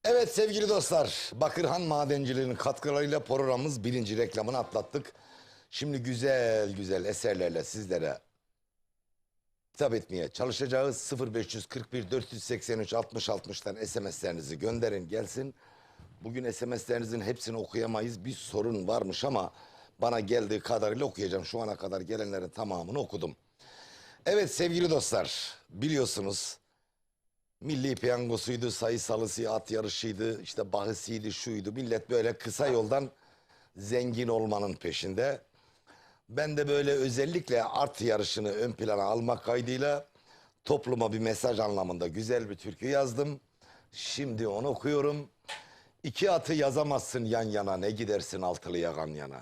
Evet sevgili dostlar, Bakırhan Madenciliğinin katkılarıyla programımız 1. reklamını atlattık. Şimdi güzel güzel eserlerle sizlere hitap etmeye çalışacağız. 0541 483 60 60'tan SMS'lerinizi gönderin gelsin. Bugün SMS'lerinizin hepsini okuyamayız. Bir sorun varmış ama bana geldiği kadarıyla okuyacağım. Şu ana kadar gelenlerin tamamını okudum. Evet sevgili dostlar, biliyorsunuz milli piyangosuydu, sayısalısı, at yarışıydı, işte bahisiydi, şuydu. Millet böyle kısa yoldan zengin olmanın peşinde. Ben de böyle özellikle at yarışını ön plana almak kaydıyla topluma bir mesaj anlamında güzel bir türkü yazdım. Şimdi onu okuyorum. İki atı yazamazsın yan yana, ne gidersin altılı yagan yana.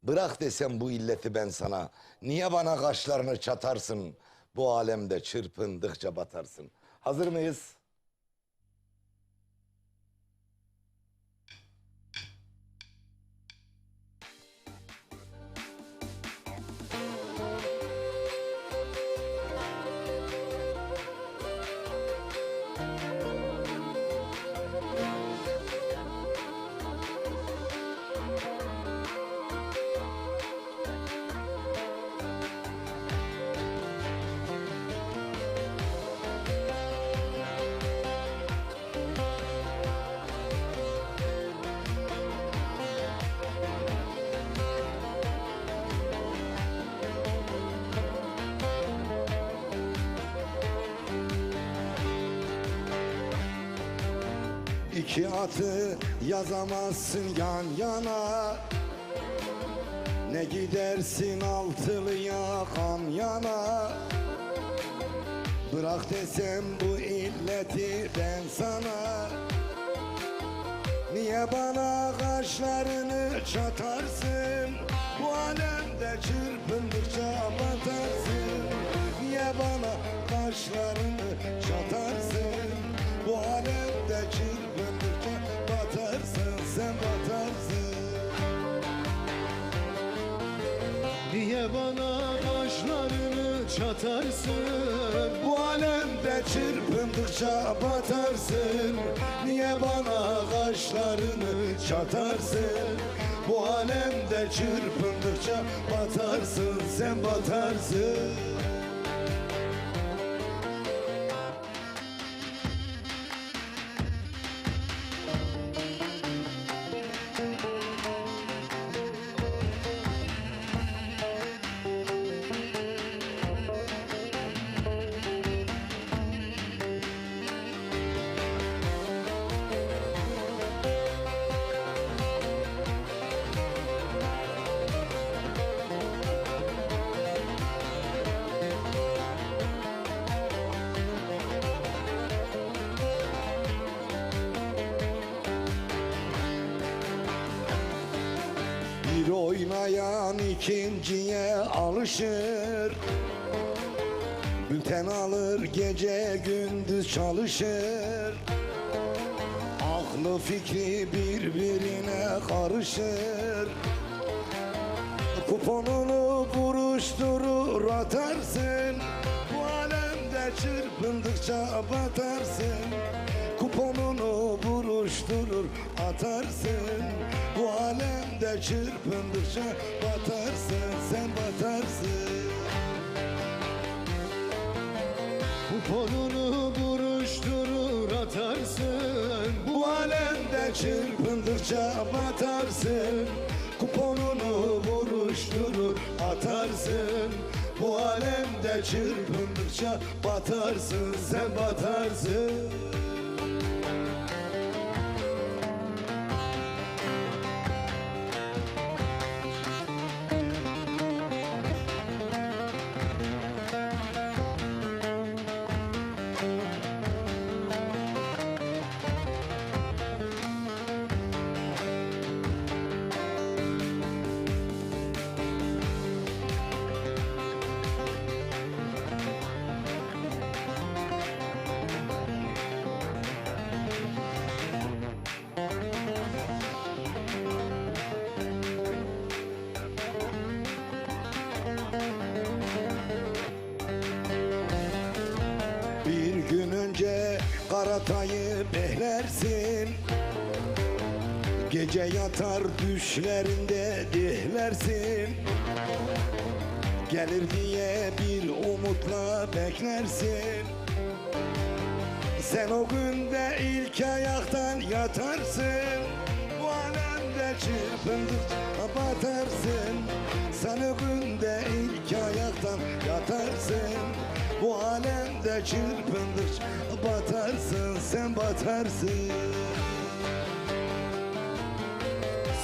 Bırak desem bu illeti ben sana, niye bana kaşlarını çatarsın? Bu alemde çırpındıkça batarsın. Hazır mıyız? İki atı yazamazsın yan yana, ne gidersin altılı yakan yana. Bırak desem bu illeti ben sana, niye bana kaşlarını çatarsın? Bu alemde çırpındıkça batarsın. Niye bana kaşlarını çatarsın? Bu alemde çırpındıkça batarsın, sen batarsın. Niye bana kaşlarını çatarsın? Bu alemde çırpındıkça batarsın. Niye bana kaşlarını çatarsın? Bu alemde çırpındıkça batarsın, sen batarsın. Bir oynayan ikinciye alışır, bülten alır gece gündüz çalışır. Aklı fikri birbirine karışır. Kuponunu buruşturur atarsın. Bu alemde çırpındıkça batarsın. Kuponunu buruşturur atarsın. Bu alemde çırpındıkça batarsın, sen batarsın. Kuponunu buruşturur atarsın. Bu alemde çırpındıkça batarsın. Kuponunu buruşturur atarsın. Bu alemde çırpındıkça batarsın, sen batarsın. Galata'yı behlersin, gece yatar düşlerinde dihlersin. Gelir diye bir umutla beklersin. Sen o günde ilk ayaktan yatarsın, bu alemde çırpındıkça batarsın. Sen o günde ilk ayaktan yatarsın, bu alemde çırpındıkça batarsın, sen batarsın.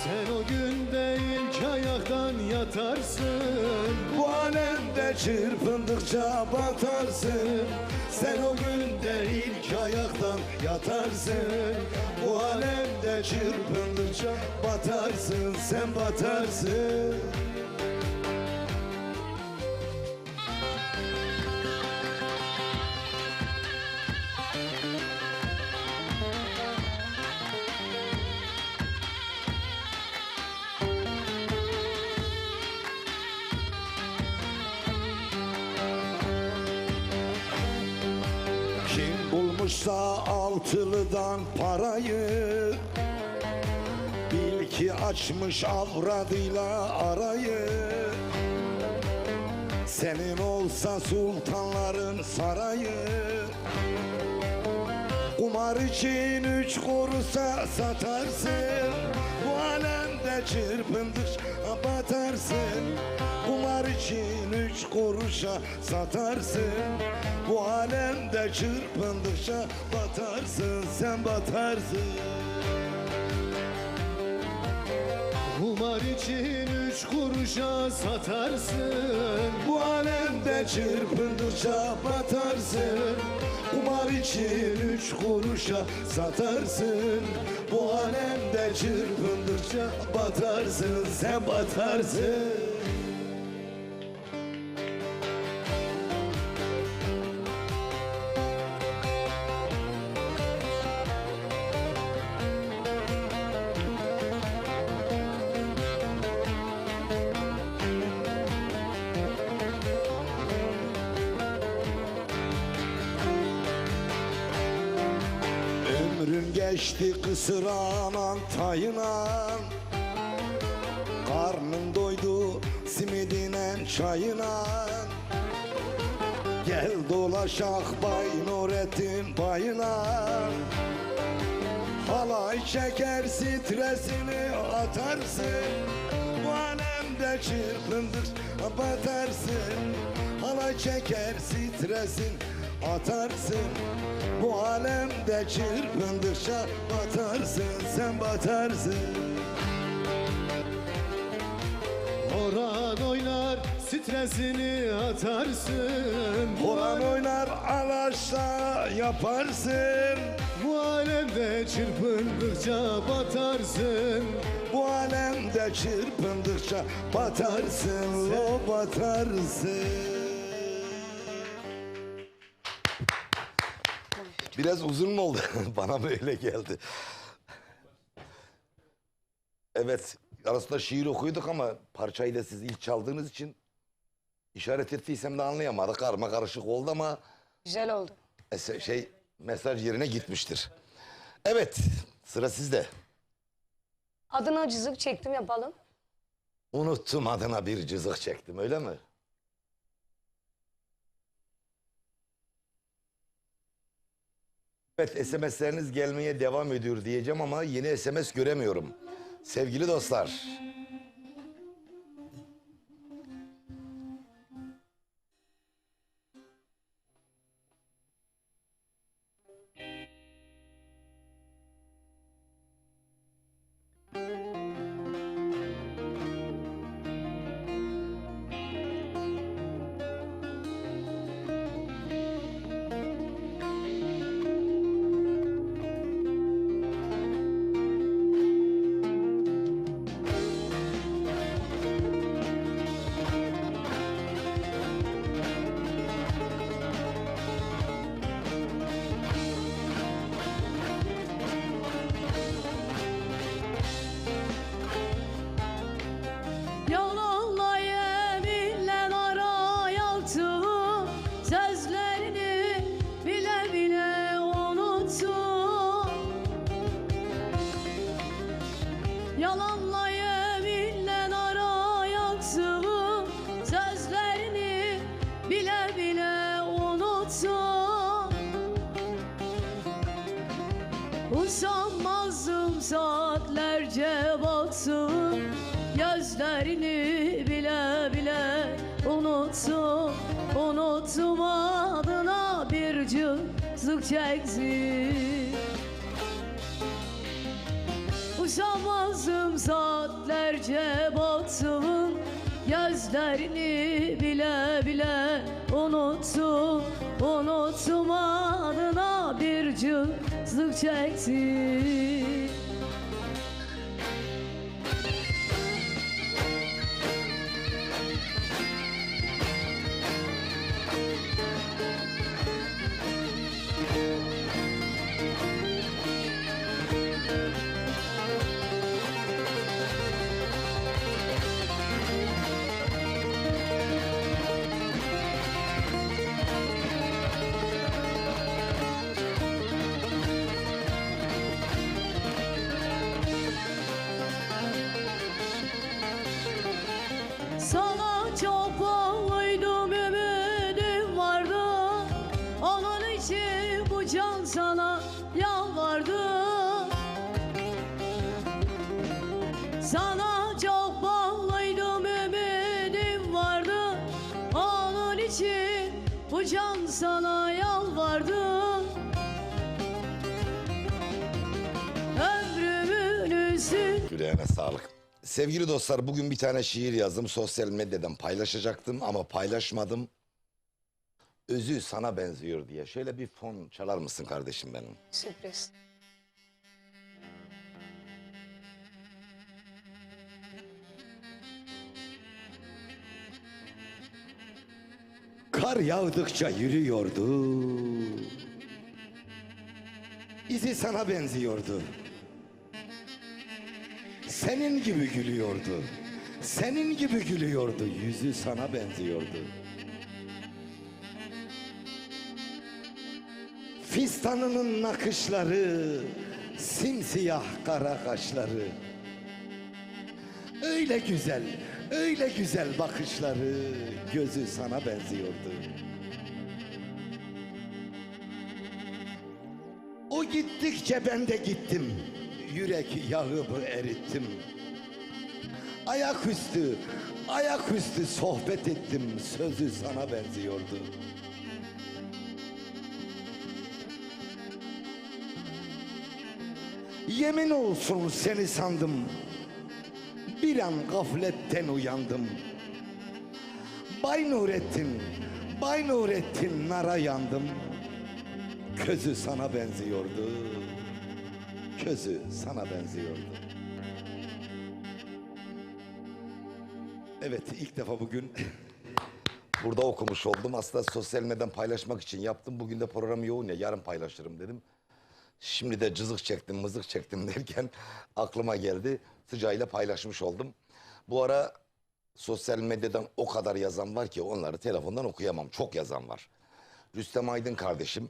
Sen o günde ilk ayaktan yatarsın, Bu alemde çırpındıkça batarsın. Sen o günde ilk ayaktan yatarsın, bu alemde çırpındıkça batarsın, sen batarsın. Kim bulmuşsa altılıdan parayı, bil ki açmış avradıyla arayı. Senin olsa sultanların sarayı, kumar için 3 kuruşa satarsın, bu alemde çırpındıkça batarsın. Kumar için 3 kuruşa satarsın, bu alemde çırpındıkça batarsın, sen batarsın. kumar için 3 kuruşa satarsın. Bu alemde çırpındıkça batarsın, kumar için 3 kuruşa satarsın. Bu alemde çırpındıkça batarsın, sen batarsın. Ömrün geçti kısır anan tayınan, karnın doydu simidinen çayına. Gel dolaşak Bay Nurettin bayına, halay çeker stresini atarsın. Bu alemde çırpındıkça batarsın, halay çeker stresin atarsın. Bu alemde çırpındıkça batarsın, sen batarsın. Horan oynar stresini atarsın. Horan oynar alaşla yaparsın. Bu alemde çırpındıkça batarsın. Bu alemde çırpındıkça batarsın, lo batarsın. Biraz uzun mu oldu? Bana böyle geldi. Evet, arasında şiir okuyorduk ama parçayı da siz ilk çaldığınız için işaret ettiysem de anlayamadık. Karma karışık oldu ama Güzel oldu. mesaj yerine gitmiştir. Evet, sıra sizde. Adına cızık çektim, yapalım. Unuttum adına bir cızık çektim, öyle mi? Evet, SMS'leriniz gelmeye devam ediyor diyeceğim ama yeni SMS göremiyorum. Sevgili dostlar. unuttum adına bir cızık çeksin. Usanmazdım saatlerce baktımın gözlerini bile bile unuttum adına bir cızık çeksin. Sana çok bağlıydım, ümidim vardı. Onun için bu can sana yalvardı. Sana çok bağlıydım, ümidim vardı. Onun için bu can sana yalvardı. Ömrümün üstü. Yüreğine sağlık. Sevgili dostlar, bugün bir tane şiir yazdım. Sosyal medyadan paylaşacaktım ama paylaşmadım. Özü sana benziyor diye. Şöyle bir fon çalar mısın kardeşim benim? Sürpriz. Kar yağdıkça yürüyordu. İzi sana benziyordu. Senin gibi gülüyordu. Senin gibi gülüyordu. Yüzü sana benziyordu. Fistanının nakışları, simsiyah kara kaşları. Öyle güzel bakışları, gözü sana benziyordu. O gittikçe ben de gittim, yürek yağımı erittim. Ayaküstü sohbet ettim, sözü sana benziyordu. Yemin olsun seni sandım, bir an gafletten uyandım. Bay Nurettin nara yandım. Közü sana benziyordu. Közü sana benziyordu. Evet, ilk defa bugün burada okumuş oldum. Aslında sosyal medyadan paylaşmak için yaptım. Bugün de program yoğun ya, yarın paylaşırım dedim. Şimdi de cızık çektim, mızık çektim derken aklıma geldi. Sıcağıyla paylaşmış oldum. Bu ara sosyal medyadan o kadar yazan var ki onları telefondan okuyamam. Çok yazan var. Rüstem Aydın kardeşim,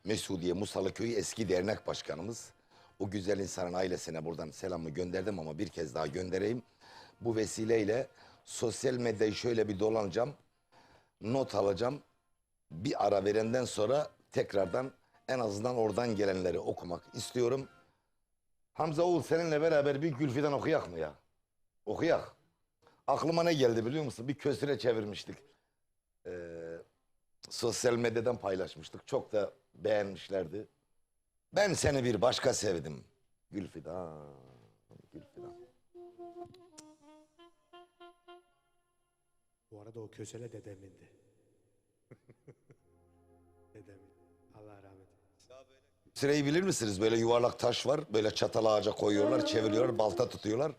Mesudiye Musalıköy eski dernek başkanımız. O güzel insanın ailesine buradan selamımı gönderdim ama bir kez daha göndereyim. Bu vesileyle sosyal medyayı şöyle bir dolanacağım. Not alacağım. Bir ara verenden sonra tekrardan en azından oradan gelenleri okumak istiyorum. Hamza Oğul, seninle beraber bir Gülfidan okuyak mı ya? Okuyak. Aklıma ne geldi biliyor musun? Bir kösüre çevirmiştik. Sosyal medyadan paylaşmıştık. Çok da beğenmişlerdi. Ben seni bir başka sevdim. Gülfidan. Gülfidan. Bu arada o kösele dedemindi. Dedemin. Allah rahmet eylesin. Süreyi bilir misiniz? Böyle yuvarlak taş var. Böyle çatal ağaca koyuyorlar, çeviriyorlar, balta tutuyorlar.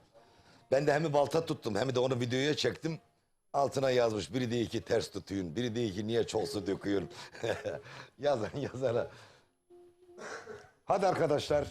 Ben de hem balta tuttum hem de onu videoya çektim. Altına yazmış. Biri diyor ki ters tutuyun. Biri diyor ki niye çok su döküyorsun. Yazara. Hadi arkadaşlar.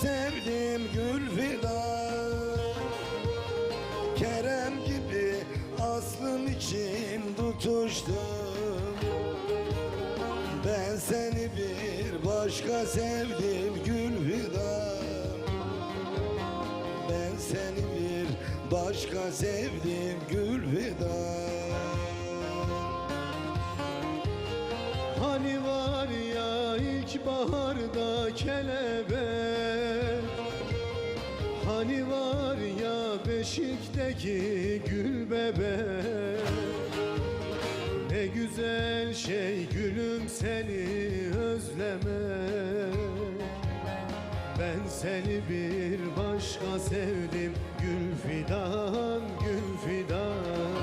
sevdim gül fidan, Kerem gibi aslım için tutuştum. Ben seni bir başka sevdim gül fidan, ben seni bir başka sevdim gül fidan. Hani var ya ilkbaharda kelebek, hani var ya beşikteki gül bebek. Ne güzel şey gülüm seni özlemek. Ben seni bir başka sevdim gül fidan, gül fidan.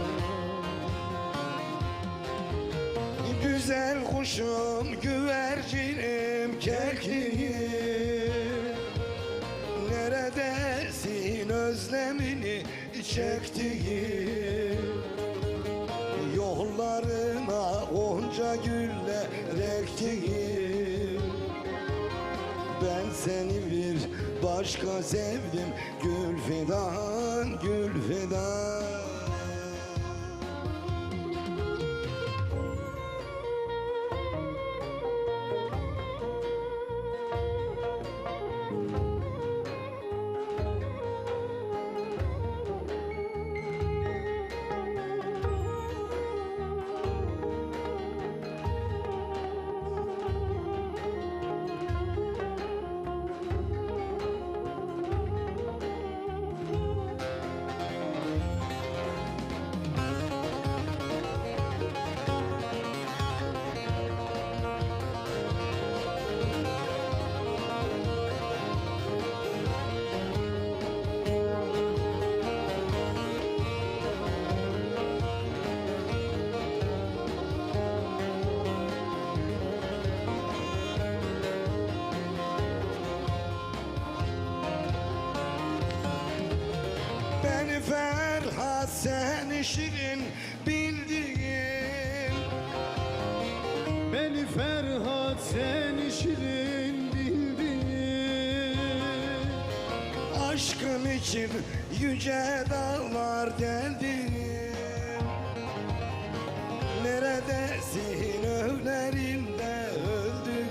Güzel kuşum, güvercinim, kekliğim, neredesin özlemini çektiğim. Yollarına gonca güller ektiğim. Ben seni bir başka sevdim gül fidan, gül fidan. Beni Ferhat seni şirin bildiğin, Beni Ferhat seni şirin bildin. aşkın için yüce dağlar deldim. Neredesin öğlerinde öldüm.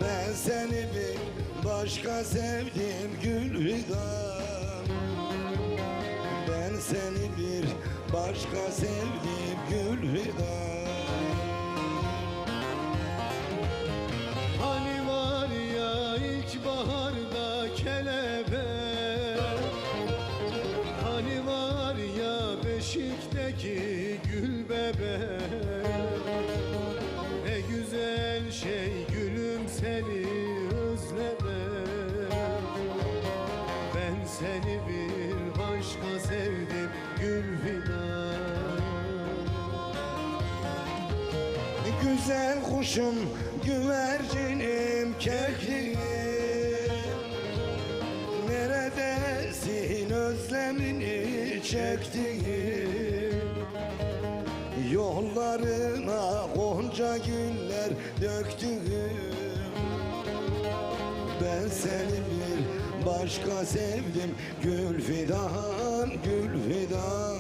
Ben seni bir başka sevdim gül fidan, ben seni bir başka sevdim gül fidan. Hani var ya ilkbaharda kelebek, hani var ya beşikteki gül bebek. Ne güzel şey gülüm seni özlemek. Ben seni bir başka sevdim gül fidan. Güzel kuşum, güvercinim, kekliğim, neredesin özlemini çektiğim. Yollarına gonca güller döktüm. Ben seni bir başka sevdim gül fidan, gül fidan.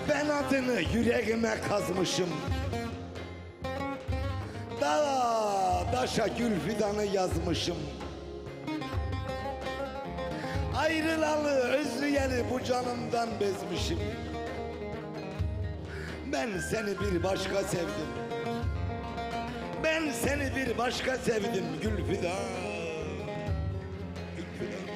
Ben adını yüreğime kazmışım, dağa daşa gül fidanı yazmışım. Ayrılalı özleyeni bu canımdan bezmişim. Ben seni bir başka sevdim, ben seni bir başka sevdim gül fidan, gül fidan.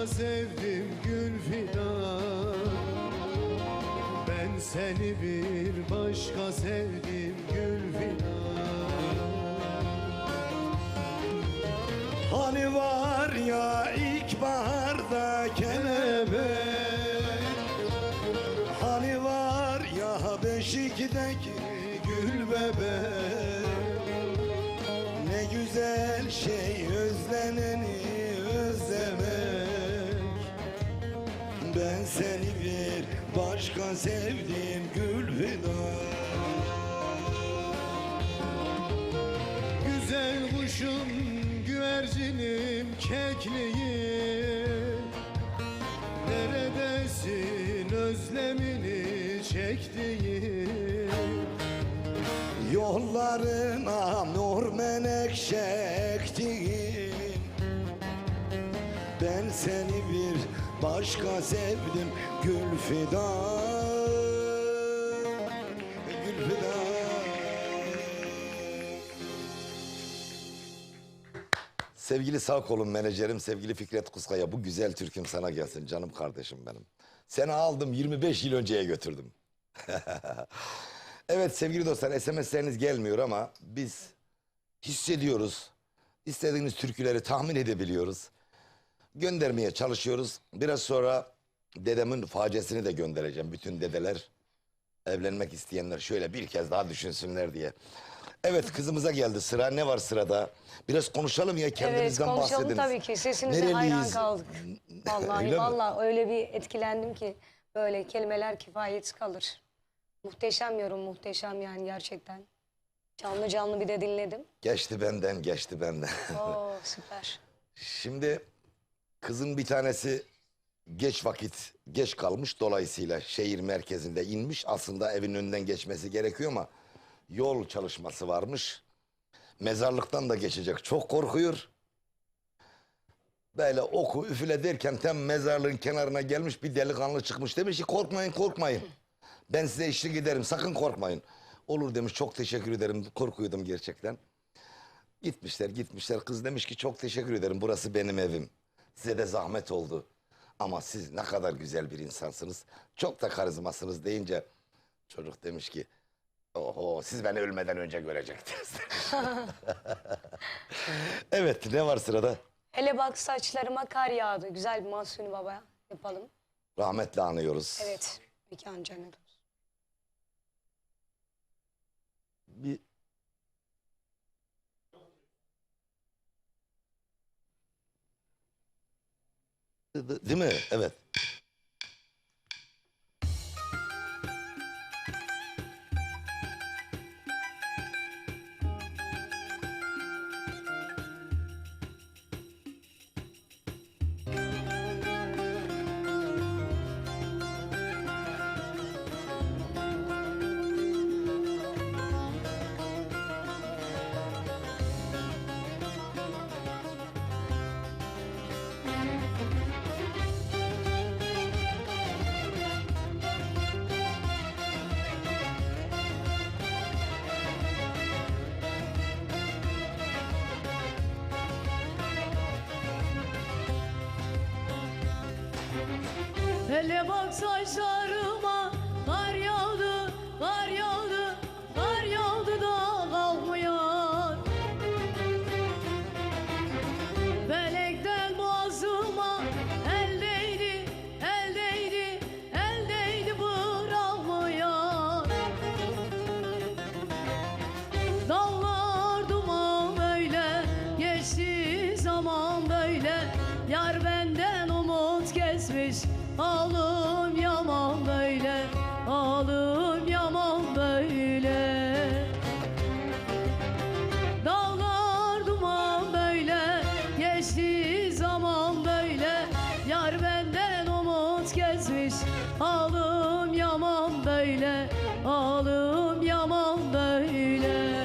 başka sevdim gül fidan. Ben seni bir başka sevdim gül fidan. Hani var ya ilkbaharda kelebek, hani var ya beşikteki gül bebek. Ne güzel şey özleneni özlemek. Ben seni bir başka sevdim gül fidan. Güzel kuşum, güvercinim, kekliğim, neredesin özlemini çektiğim? Yollarına nur menekşe ektiğim. Ben seni bir başka sevdim gül fidan. Gül fidan. Sevgili sağ kolum menajerim, sevgili Fikret Kuskaya, bu güzel türküm sana gelsin canım kardeşim benim. Seni aldım 25 yıl önceye götürdüm. Evet sevgili dostlar, SMS'leriniz gelmiyor ama biz hissediyoruz. İstediğiniz türküleri tahmin edebiliyoruz. Göndermeye çalışıyoruz. Biraz sonra dedemin faciasını da göndereceğim. Bütün dedeler, evlenmek isteyenler şöyle bir kez daha düşünsünler diye. Evet, kızımıza geldi sıra. Ne var sırada? Biraz konuşalım ya, kendinizden Evet, konuşalım bahsediniz. tabii ki. Sesinize hayran kaldık. Vallahi Öyle mi? vallahi öyle bir etkilendim ki böyle kelimeler kifayetsiz kalır. Muhteşem yorum, muhteşem yani gerçekten. Canlı canlı bir de dinledim. Geçti benden, geçti benden. Oo süper. Şimdi kızın bir tanesi geç vakit, geç kalmış, dolayısıyla şehir merkezinde inmiş. Aslında evin önünden geçmesi gerekiyor ama yol çalışması varmış. Mezarlıktan da geçecek, çok korkuyor. Böyle oku üfüle derken tam mezarlığın kenarına gelmiş bir delikanlı çıkmış. Demiş ki korkmayın, korkmayın. Ben size eşlik ederim, sakın korkmayın. Olur demiş, çok teşekkür ederim, korkuyordum gerçekten. Gitmişler. Kız demiş ki çok teşekkür ederim, burası benim evim. Size de zahmet oldu. Ama siz ne kadar güzel bir insansınız. Çok da karizmasınız deyince çocuk demiş ki oho, siz beni ölmeden önce görecektiniz. Evet, ne var sırada? Hele bak saçlarıma kar yağdı. Güzel bir Mahsuni Baba yapalım. Rahmetle anıyoruz. Evet. Mekan cennet olsun. Bir... Değil mi? Evet. Hele bak saçlarıma kar yağdı, kar yağdı, kar yağdı da kalkmıyor. Felekten boğazıma el değdi, el değdi, el değdi bırakmıyor. Dallar duman böyle, geçti zaman böyle, yar benden umut kesmiş. Alım yaman böyle, alım yaman böyle. Dağlar duman böyle, geçti zaman böyle, yar benden umut kesmiş. Alım yaman böyle, alım yaman böyle.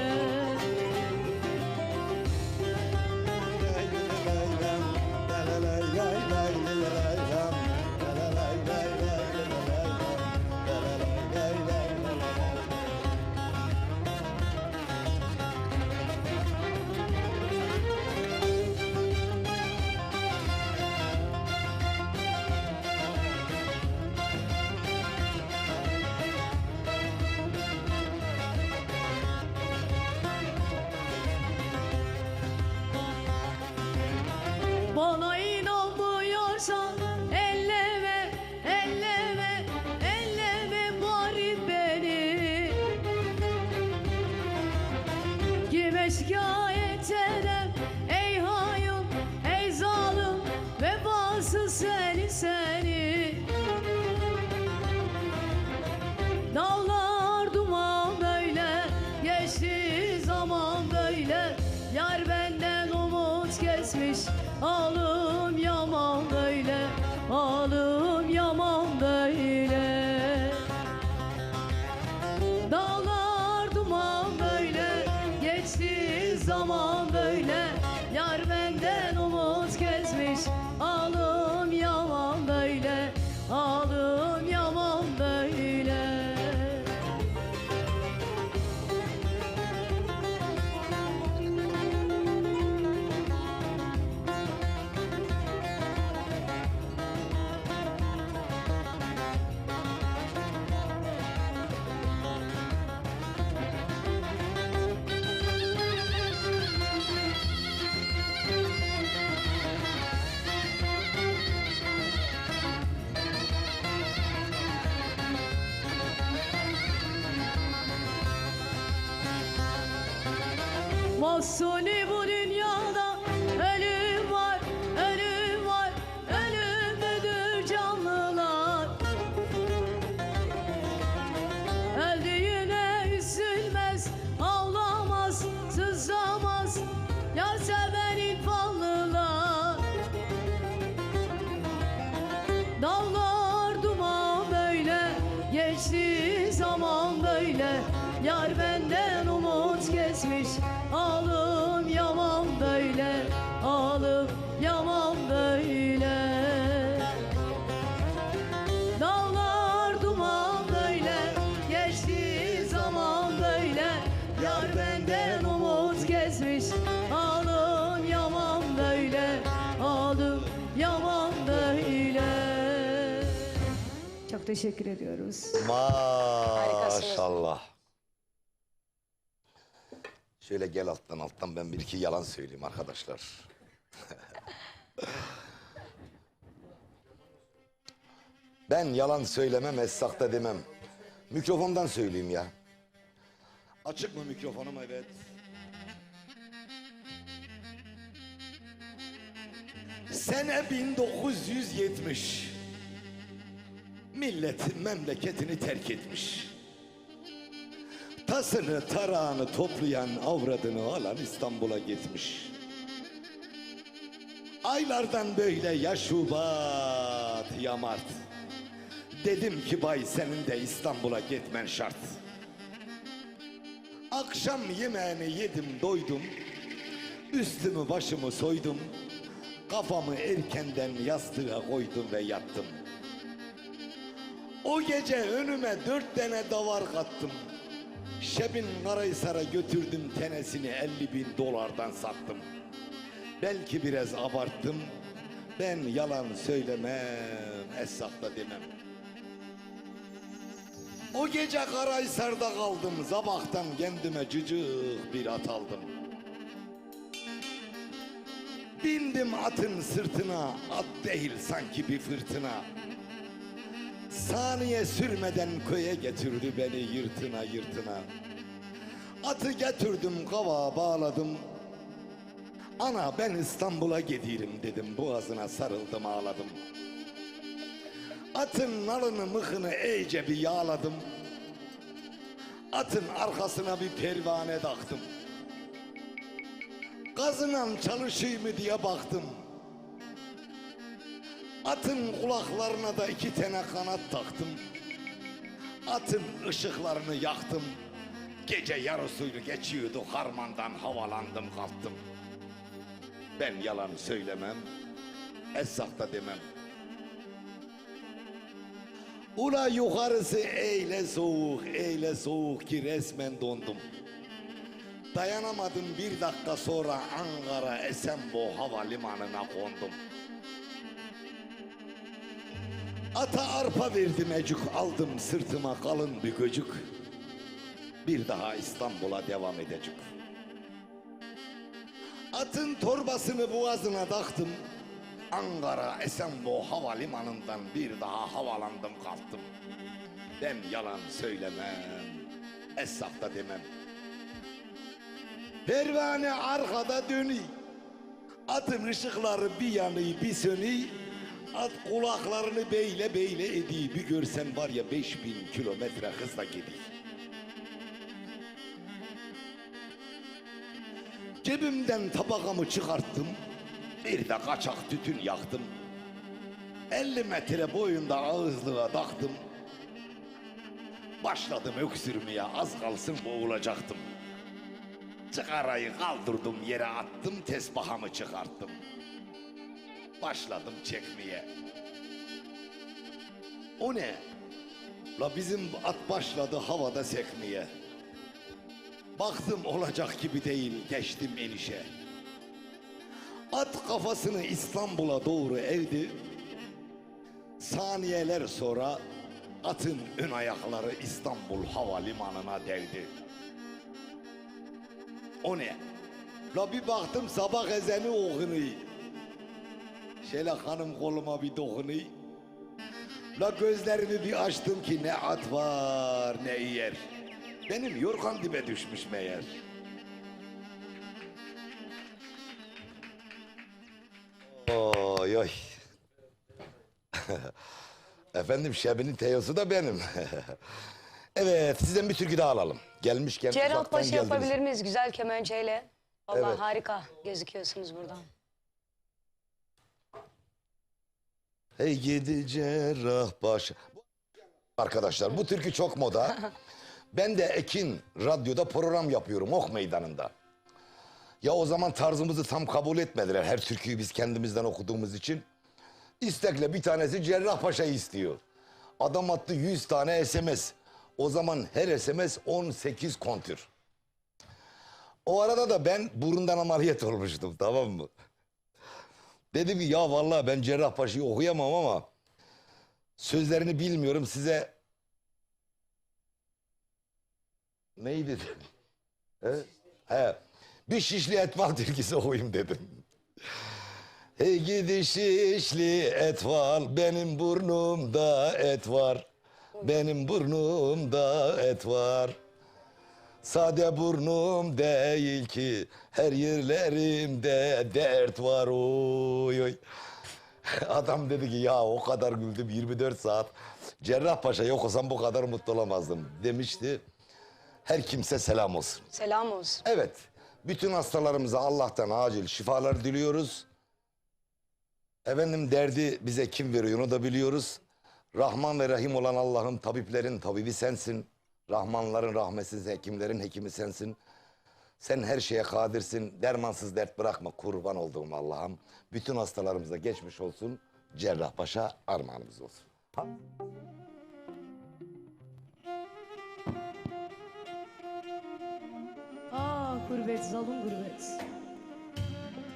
Mahsuni bu dünyada ölüm var, ölüm var, ölüm müdür canlılar. Öldüğüne üzülmez, ağlamaz, sızlamaz, yar seven infanlılar. Dağlar duman böyle, geçti zaman böyle, yar benden umut kesmiş, alım yaman böyle, alım yaman böyle. Dağlar duman böyle, geçti zaman böyle, yar benden umut kesmiş, alım yaman böyle, alım yaman böyle. Çok teşekkür ediyoruz. Maşallah. Şöyle gel alttan ben bir iki yalan söyleyeyim arkadaşlar. Ben yalan söylemem, esnafta demem. Mikrofondan söyleyeyim ya. Açık mı mikrofonum? Evet. Sene 1970. Millet memleketini terk etmiş. Tasını tarağını toplayan avradını alan İstanbul'a gitmiş. Aylardan böyle ya Şubat ya Mart. Dedim ki bay senin de İstanbul'a gitmen şart. Akşam yemeğini yedim doydum. Üstümü başımı soydum. Kafamı erkenden yastığa koydum ve yattım. O gece önüme 4 tane davar kattım. Şebin Karahisar'a götürdüm, tenesini 50.000 dolardan sattım. Belki biraz abarttım. Ben yalan söylemem, esnafta demem. O gece Karahisar'da kaldım. Sabahtan kendime cıcık bir at aldım. Bindim atın sırtına, at değil sanki bir fırtına. Saniye sürmeden köye getirdi beni yırtına yırtına. Atı getirdim kava bağladım. Ana ben İstanbul'a gidiyorum dedim, boğazına sarıldım ağladım. Atın nalını mıkını iyice bir yağladım. Atın arkasına bir pervane taktım. Gazınan çalışıyor mu diye baktım. Atın kulaklarına da 2 tane kanat taktım. Atın ışıklarını yaktım. Gece yarısıyla geçiyordu, harmandan havalandım kalktım. Ben yalan söylemem, esnafta demem. Ula yukarısı eyle soğuk ki resmen dondum. Dayanamadım, 1 dakika sonra Ankara Esenboğa havalimanına kondum. Ata arpa verdim ecuk, aldım sırtıma kalın bir göcük. Bir daha İstanbul'a devam edecek. Atın torbasını boğazına taktım. Ankara Esenboğa havalimanından bir daha havalandım kalktım. Ben yalan söylemem, esnafta demem. Pervane arkada dönüyor. Atın ışıkları bir yanıyor bir sönüyor. At kulaklarını beyle beyle ediyor. Bir görsen var ya 5000 kilometre hızla gidiyor. Cebimden tabakamı çıkarttım. Bir de kaçak tütün yaktım. 50 metre boyunda ağızlığa taktım. Başladım öksürmeye, az kalsın boğulacaktım. Çıkarayı kaldırdım, yere attım, tesbahımı çıkarttım. Başladım çekmeye. O ne? La bizim at başladı havada sekmeye. Baktım olacak gibi değil, geçtim enişe. At kafasını İstanbul'a doğru eğdi. Saniyeler sonra atın ön ayakları İstanbul havalimanına değdi. O ne? La bir baktım sabah ezanı okunuyor. Şöyle hanım koluma bir dokunuyor. La gözlerimi bir açtım ki ne at var ne yer. Benim yorgan dibe düşmüş meğer. Oy oy. Efendim Şebi'nin teyosu da benim. Evet, sizden bir türkü daha alalım. Gelmişken uzaktan Cerrahpaşa geldiniz. yapabilir miyiz güzel kemençeyle? Vallahi Evet. harika gözüküyorsunuz buradan. Hey gidi Cerrahpaşa. Arkadaşlar bu türkü çok moda. Ben de Ekin radyoda program yapıyorum Ok Meydanı'nda. Ya o zaman tarzımızı tam kabul etmediler. Her türküyü biz kendimizden okuduğumuz için. İstekle bir tanesi Cerrahpaşa'yı istiyor. Adam attı 100 tane SMS. O zaman her SMS 18 kontür. O arada da ben burundan ameliyat olmuştum, tamam mı? Dedim ki ya vallahi ben Cerrahpaşa'yı okuyamam ama sözlerini bilmiyorum, size neydi? He? He. Bir Şişli Etval türküsü okuyayım dedim. Hey gidi Şişli Etval, benim burnumda et var. Benim burnumda et var. Sade burnum değil ki, her yerlerimde dert var. Oy oy. Adam dedi ki ya o kadar güldüm 24 saat. Cerrahpaşa yok olsam bu kadar mutlu olamazdım demişti. Her kimse selam olsun. Selam olsun. Evet, bütün hastalarımıza Allah'tan acil şifalar diliyoruz. Efendim derdi bize kim veriyor onu da biliyoruz. Rahman ve Rahim olan Allah'ım, tabiplerin tabibi sensin. Rahmanların rahmetsiz, hekimlerin hekimi sensin. Sen her şeye kadirsin. Dermansız dert bırakma, kurban olduğum Allah'ım. Bütün hastalarımıza geçmiş olsun. Cerrahpaşa armağanımız olsun. Ah gurbet, zalim gurbet.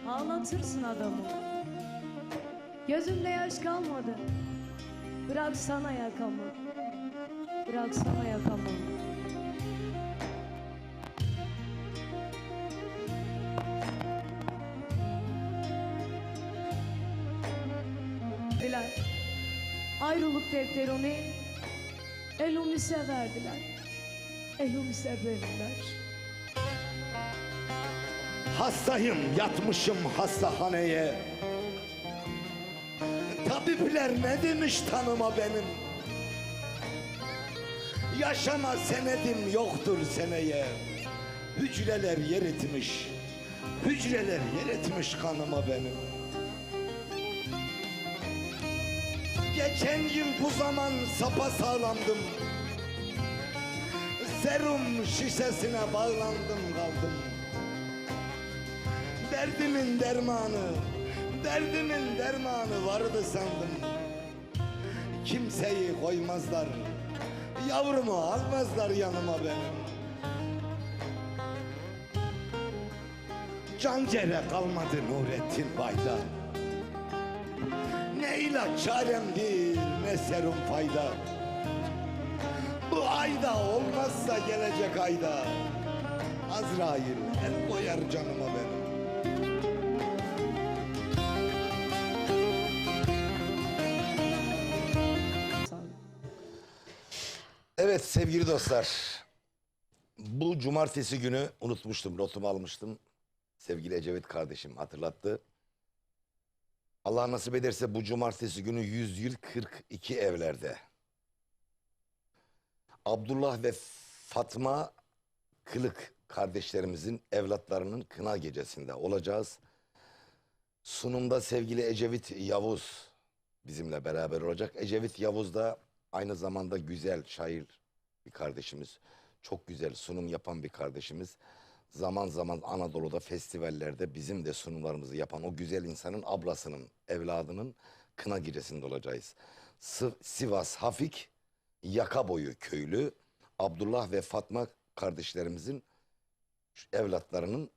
Ağlatırsın adamı. Gözümde yaş kalmadı. Bıraksana yakamı. Bıraksana yakamı. Diler. Ayrılık defterini elimi severdiler. Elimi severdiler. Hastayım, yatmışım hastahaneye. Tabipler ne demiş tanıma benim. Yaşama senedim yoktur seneye. Hücreler yer etmiş, hücreler yer etmiş kanıma benim. Geçen yıl bu zaman sapasağlamdım. Serum şişesine bağlandım kaldım. Derdimin dermanı, derdimin dermanı vardı sandım. Kimseyi koymazlar, yavrumu almazlar yanıma benim. Cancere kalmadı Nurettin Bay'da. Ne ilaç çaremdir, ne serum fayda. Bu ayda olmazsa gelecek ayda Azrail el koyar canıma benim. Evet sevgili dostlar. Bu cumartesi günü unutmuştum, notumu almıştım. Sevgili Ecevit kardeşim hatırlattı. Allah nasip ederse bu cumartesi günü 142 evlerde. Abdullah ve Fatma Kılık kardeşlerimizin evlatlarının kına gecesinde olacağız. Sunumda sevgili Ecevit Yavuz bizimle beraber olacak. Ecevit Yavuz da aynı zamanda güzel şair bir kardeşimiz. Çok güzel sunum yapan bir kardeşimiz. Zaman zaman Anadolu'da festivallerde bizim de sunumlarımızı yapan o güzel insanın ablasının, evladının kına gecesinde olacağız. Sivas Hafik Yakaboyu köylü Abdullah ve Fatma kardeşlerimizin evlatlarının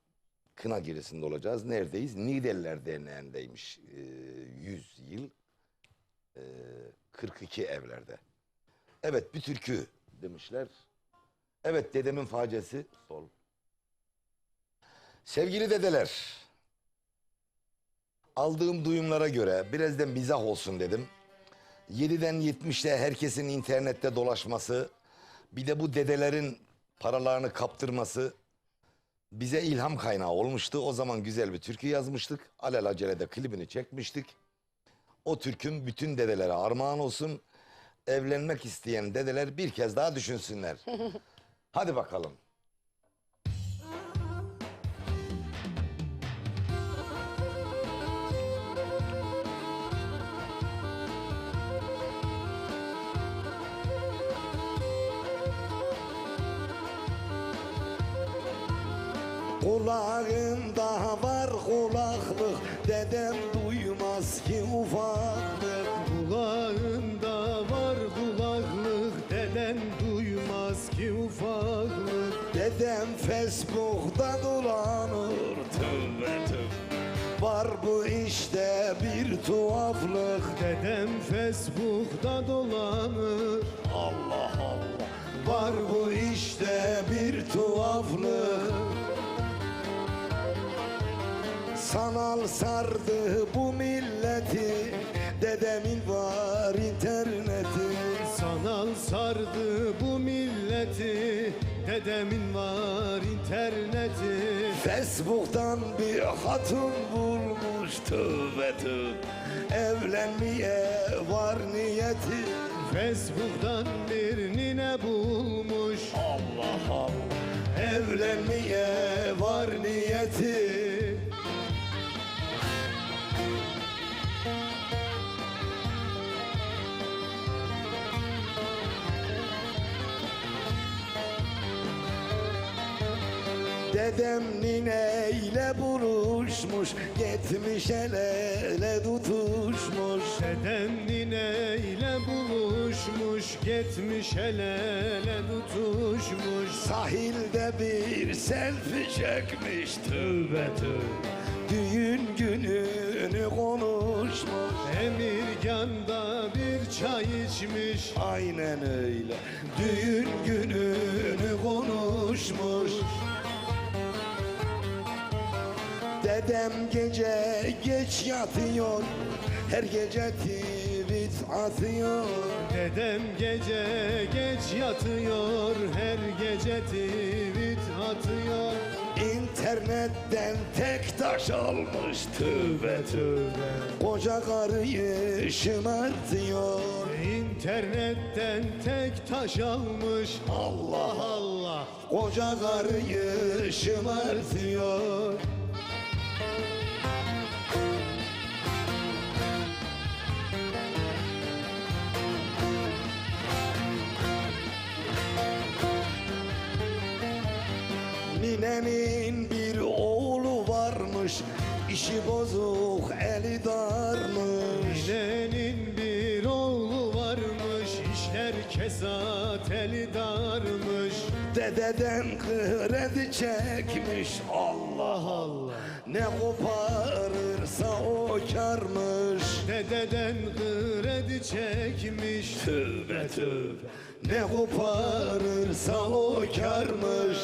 kına gecesinde olacağız. Neredeyiz? Nideliler Derneği'ndeymiş. 100 yıl 42 evlerde. Evet bir türkü demişler. Evet dedemin faciası sol. Sevgili dedeler, aldığım duyumlara göre biraz da mizah olsun dedim. 7'den 70'te herkesin internette dolaşması, bir de bu dedelerin paralarını kaptırması bize ilham kaynağı olmuştu. O zaman güzel bir türkü yazmıştık. Alelacele de klibini çekmiştik. O türküm bütün dedelere armağan olsun. Evlenmek isteyen dedeler bir kez daha düşünsünler. Hadi bakalım. Kulağında var kulaklık, dedem duymaz ki ufaklık. Kulağında var kulaklık, deden duymaz ki ufaklık. Dedem Facebook'ta dolanır, tövbe tövbe. Var bu işte bir tuhaflık. Dedem Facebook'ta dolanır. Allah Allah. Var bu işte bir tuhaflık. Sanal sardı bu milleti, dedemin var interneti. Sanal sardı bu milleti, dedemin var interneti. Facebook'tan bir hatun bulmuş, tövbe tövbe. Evlenmeye var niyeti. Facebook'tan bir nine bulmuş. Allah Allah. Evlenmeye var niyeti. Dedem nineyle buluşmuş, gitmiş el ele tutuşmuş. Dedem nineyle buluşmuş, gitmiş el ele tutuşmuş. Sahilde bir selfie çekmiş, tövbe tövbe. Düğün gününü konuşmuş. Emirgan'da bir çay içmiş. Aynen öyle. Düğün gününü konuşmuş. Dedem gece geç yatıyor, her gece tweet atıyor. Dedem gece geç yatıyor, her gece tweet atıyor. İnternetten tek taş almış, tövbe tövbe. Koca karıyı şımartıyor. İnternetten tek taş almış. Allah Allah. Koca karıyı şımartıyor. Ninenin bir oğlu varmış, işi bozuk eli darmış. Ninenin bir oğlu varmış, işler kesat eli darmış. Dededen kredi çekmiş, Allah Allah. Ne koparırsa o karmış. Dededen kredi çekmiş. Tövbe tövbe. Ne koparırsa o karmış.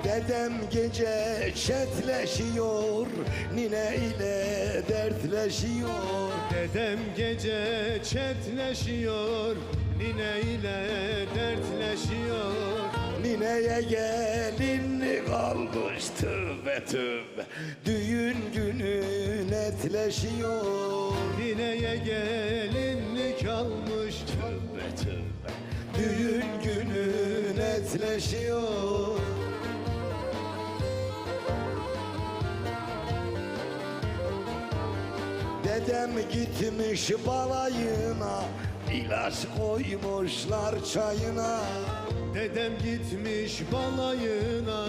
Dedem gece çetleşiyor, nine ile dertleşiyor. Dedem gece çetleşiyor, nine ile dertleşiyor. Nineye gelinlik almış, tövbe tövbe. Düğün günü netleşiyor. Nineye gelinlik almış. Tövbe tövbe. Düğün günü netleşiyor. Dedem gitmiş balayına, ilaç koymuşlar çayına. Dedem gitmiş balayına,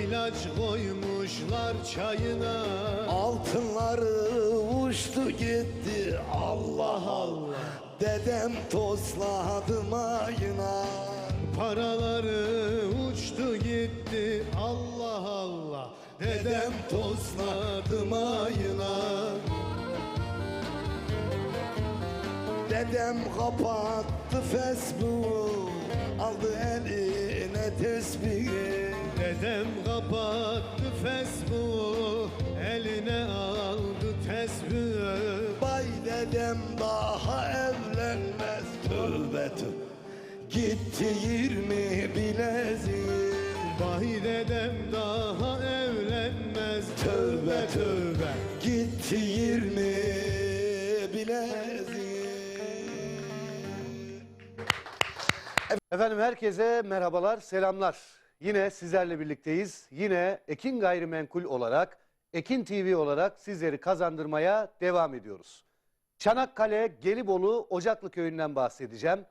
ilaç koymuşlar çayına. Altınları uçtu gitti, Allah Allah. Dedem tozladı mayına. Paraları uçtu gitti, Allah Allah. Dedem tozladı mayına. Dedem kapattı Facebook'u, aldı eline tesbihi. Dedem kapattı Facebook'u, eline aldı tesbihü. Bay dedem daha evlenmez, tövbe tövbe. Gitti 20 bilezik. Vay dedem daha evlenmez. Tövbe tövbe. Gitti gitti 20 bileziği. Efendim herkese merhabalar, selamlar. Yine sizlerle birlikteyiz. Yine Ekin Gayrimenkul olarak, Ekin TV olarak sizleri kazandırmaya devam ediyoruz. Çanakkale, Gelibolu, Ocaklı köyünden bahsedeceğim.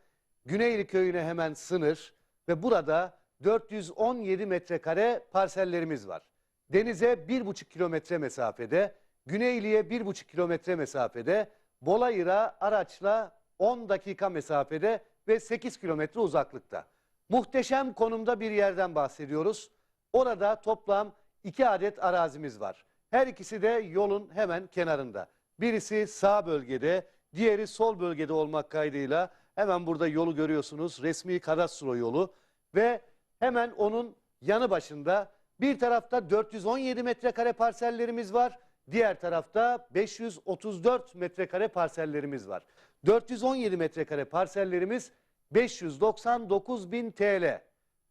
Güneyli köyüne hemen sınır ve burada 417 metrekare parsellerimiz var. Denize 1,5 kilometre mesafede, Güneyli'ye 1,5 kilometre mesafede, Bolayır'a araçla 10 dakika mesafede ve 8 kilometre uzaklıkta. Muhteşem konumda bir yerden bahsediyoruz. Orada toplam 2 adet arazimiz var. Her ikisi de yolun hemen kenarında. Birisi sağ bölgede, diğeri sol bölgede olmak kaydıyla hemen burada yolu görüyorsunuz. Resmi kadastro yolu ve hemen onun yanı başında bir tarafta 417 metrekare parsellerimiz var. Diğer tarafta 534 metrekare parsellerimiz var. 417 metrekare parsellerimiz 599.000 TL.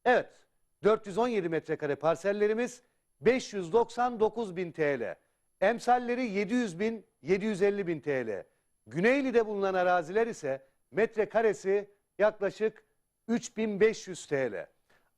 Evet, 417 metrekare parsellerimiz 599.000 TL. Emsalleri 700.000, 750.000 TL. Güneyli'de bulunan araziler ise metrekaresi yaklaşık 3.500 TL.